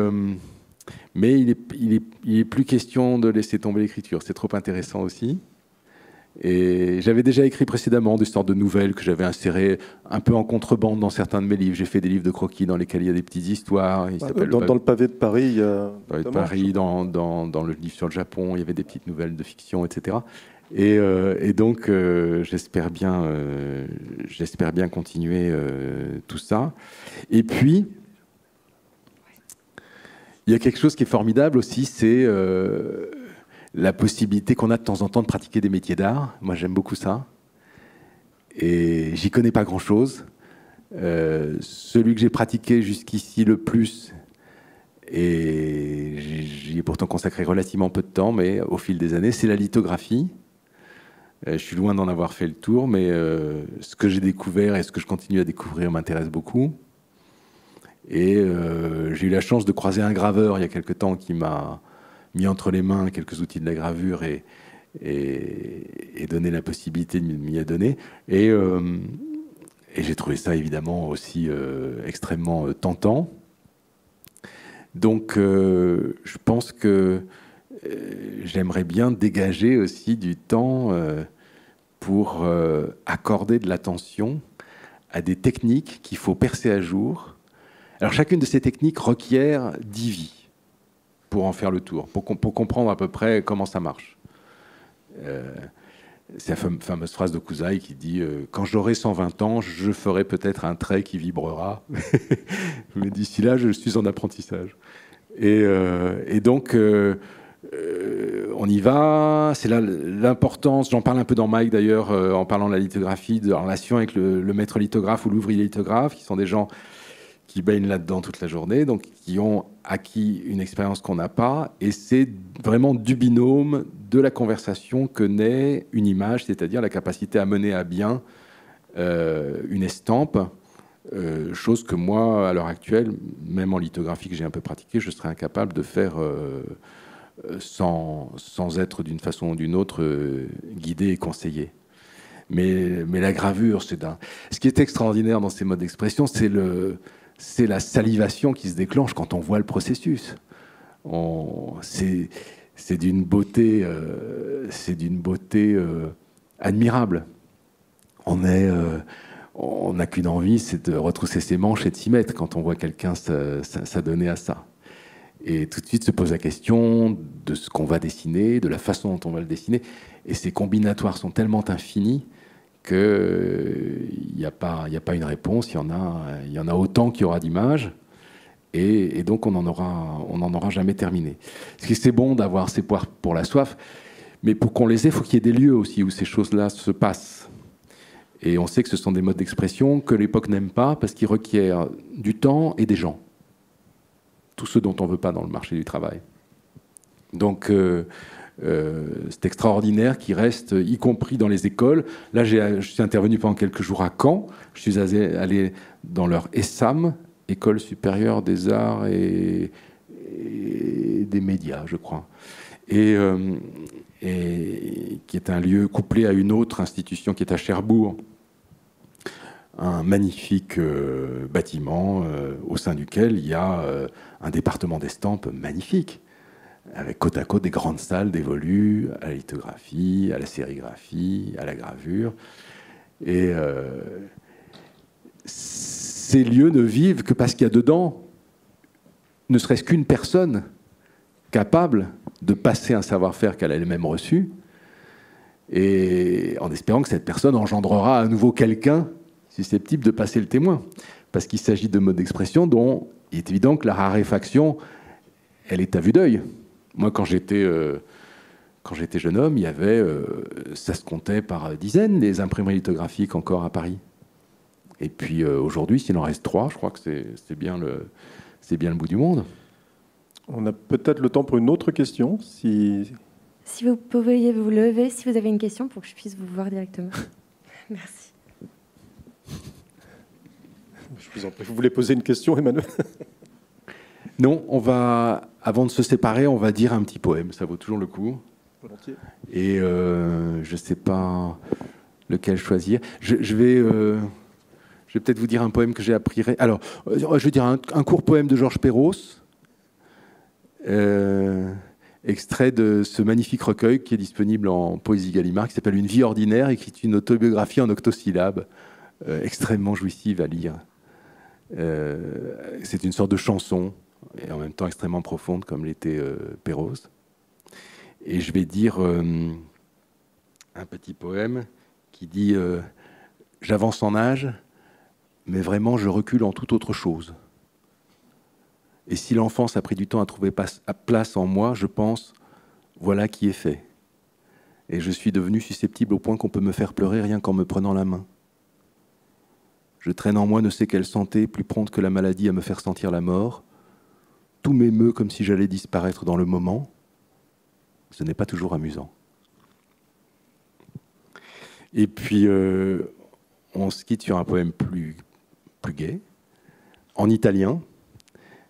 il est plus question de laisser tomber l'écriture. C'est trop intéressant aussi. Et j'avais déjà écrit précédemment des sortes de nouvelles que j'avais insérées un peu en contrebande dans certains de mes livres. J'ai fait des livres de croquis dans lesquels il y a des petites histoires. Dans le pavé de Paris, il y a... Pavé de Paris, dans le livre sur le Japon, il y avait des petites nouvelles de fiction, etc. Et donc, j'espère bien continuer tout ça. Et puis, il y a quelque chose qui est formidable aussi, c'est la possibilité qu'on a de temps en temps de pratiquer des métiers d'art. Moi, j'aime beaucoup ça. Et j'y connais pas grand-chose. Celui que j'ai pratiqué jusqu'ici le plus, et j'y ai pourtant consacré relativement peu de temps, mais au fil des années, c'est la lithographie. Je suis loin d'en avoir fait le tour, mais ce que j'ai découvert et ce que je continue à découvrir m'intéresse beaucoup. Et j'ai eu la chance de croiser un graveur il y a quelque temps qui m'a mis entre les mains quelques outils de la gravure et donné la possibilité de m'y adonner. Et j'ai trouvé ça évidemment aussi extrêmement tentant. Donc je pense que j'aimerais bien dégager aussi du temps pour accorder de l'attention à des techniques qu'il faut percer à jour. Alors chacune de ces techniques requiert 10 vies pour en faire le tour, pour comprendre à peu près comment ça marche. C'est la fameuse phrase de Kusaï qui dit « Quand j'aurai 120 ans, je ferai peut-être un trait qui vibrera. » Mais d'ici là, je suis en apprentissage. Et donc, on y va. C'est là l'importance, j'en parle un peu dans Mike d'ailleurs, en parlant de la lithographie, de la relation avec le maître lithographe ou l'ouvrier lithographe, qui sont des gens qui baignent là-dedans toute la journée, donc qui ont acquis une expérience qu'on n'a pas, et c'est vraiment du binôme de la conversation que naît une image, c'est-à-dire la capacité à mener à bien une estampe, chose que moi, à l'heure actuelle, même en lithographie que j'ai un peu pratiquée, je serais incapable de faire sans être d'une façon ou d'une autre guidé et conseillé. Mais la gravure, ce qui est extraordinaire dans ces modes d'expression, c'est la salivation qui se déclenche quand on voit le processus. C'est d'une beauté, admirable. On n'a qu'une envie, c'est de retrousser ses manches et de s'y mettre quand on voit quelqu'un s'adonner à ça. Et tout de suite se pose la question de ce qu'on va dessiner, de la façon dont on va le dessiner. Et ces combinatoires sont tellement infinis qu'il n'y a pas une réponse, il y en a autant qu'il y aura d'images, et donc on n'en aura jamais terminé. Parce que c'est bon d'avoir ces poires pour la soif, mais pour qu'on les ait, il faut qu'il y ait des lieux aussi où ces choses-là se passent. Et on sait que ce sont des modes d'expression que l'époque n'aime pas, parce qu'ils requièrent du temps et des gens. Tout ce dont on ne veut pas dans le marché du travail. Donc c'est extraordinaire qu'il reste, y compris dans les écoles. Là, je suis intervenu pendant quelques jours à Caen. Je suis allé dans leur ESAM, École supérieure des arts et des médias, je crois. Et qui est un lieu couplé à une autre institution qui est à Cherbourg. Un magnifique bâtiment au sein duquel il y a un département d'estampes magnifique, avec côte à côte des grandes salles dévolues à la lithographie, à la sérigraphie, à la gravure. Et ces lieux ne vivent que parce qu'il y a dedans ne serait-ce qu'une personne capable de passer un savoir-faire qu'elle a elle-même reçu, et en espérant que cette personne engendrera à nouveau quelqu'un susceptible de passer le témoin. Parce qu'il s'agit de modes d'expression dont il est évident que la raréfaction, elle est à vue d'œil. Moi, quand j'étais jeune homme, il y avait, ça se comptait par dizaines, les imprimeries lithographiques encore à Paris. Et puis aujourd'hui, s'il en reste 3, je crois que c'est bien le bout du monde. On a peut-être le temps pour une autre question. Si vous pouviez vous lever, si vous avez une question, pour que je puisse vous voir directement. Merci. Je vous en prie. Vous voulez poser une question, Emmanuel ? Non, avant de se séparer, on va dire un petit poème. Ça vaut toujours le coup. Volontiers. Et je ne sais pas... lequel choisir. Je vais peut-être vous dire un poème que j'ai appris. Alors, je vais dire un court poème de Georges Perros, extrait de ce magnifique recueil qui est disponible en Poésie Gallimard, qui s'appelle Une vie ordinaire, et qui est une autobiographie en octosyllabes, extrêmement jouissive à lire. C'est une sorte de chanson, et en même temps extrêmement profonde, comme l'était Perros. Et je vais dire un petit poème qui dit j'avance en âge, mais vraiment je recule en toute autre chose. Et si l'enfance a pris du temps à trouver place en moi, je pense, voilà qui est fait. Et je suis devenu susceptible au point qu'on peut me faire pleurer rien qu'en me prenant la main. Je traîne en moi ne sais quelle santé, plus prompte que la maladie à me faire sentir la mort. Tout m'émeut comme si j'allais disparaître dans le moment. Ce n'est pas toujours amusant. Et puis, on se quitte sur un poème plus gai, en italien,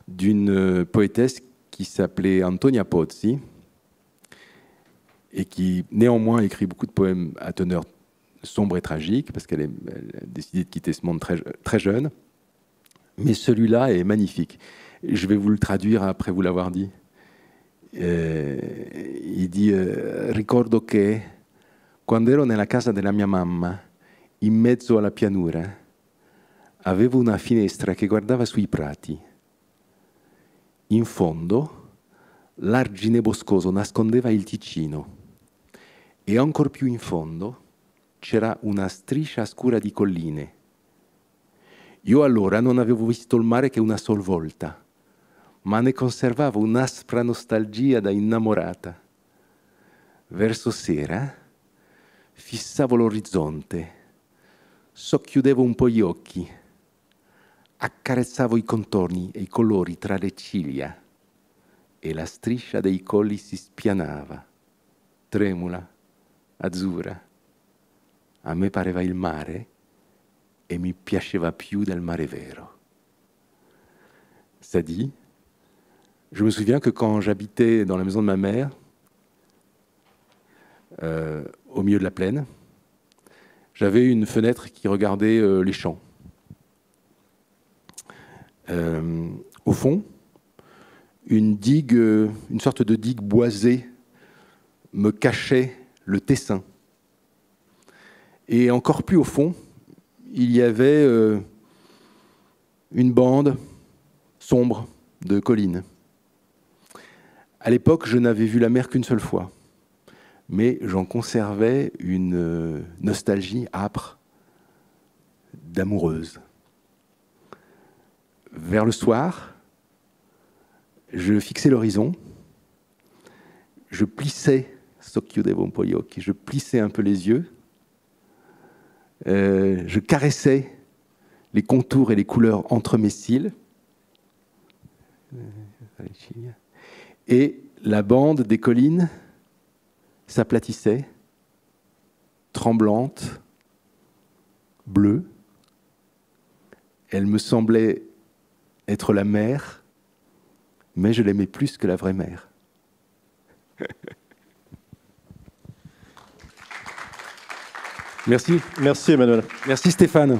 d'une poétesse qui s'appelait Antonia Pozzi et qui, néanmoins, écrit beaucoup de poèmes à teneur sombre et tragique, parce qu'elle a décidé de quitter ce monde très jeune. Mais celui-là est magnifique. Je vais vous le traduire après vous l'avoir dit. Il dit ricordo che quando ero nella casa della mia mamma in mezzo alla pianura avevo una finestra che guardava sui prati. In fondo l'argine boscoso nascondeva il Ticino e ancor più in fondo c'era una striscia scura di colline. Io allora non avevo visto il mare che una sola volta, ma ne conservavo un'aspra nostalgia da innamorata. Verso sera fissavo l'orizzonte, socchiudevo un po' gli occhi, accarezzavo i contorni e i colori tra le ciglia e la striscia dei colli si spianava, tremula, azzurra. A me pareva il mare e mi piaceva più del mare vero. Ça dit, je me souviens que quand j'habitais dans la maison de ma mère, au milieu de la plaine, j'avais une fenêtre qui regardait les champs. Au fond, une digue, une sorte de digue boisée me cachait le Tessin. Et encore plus au fond, il y avait une bande sombre de collines. À l'époque, je n'avais vu la mer qu'une seule fois, mais j'en conservais une nostalgie âpre d'amoureuse. Vers le soir, je fixais l'horizon, je plissais, je plissais un peu les yeux, je caressais les contours et les couleurs entre mes cils, et la bande des collines s'aplatissait, tremblante, bleue. Elle me semblait être la mer, mais je l'aimais plus que la vraie mer. Merci. Merci Emmanuel. Merci Stéphane.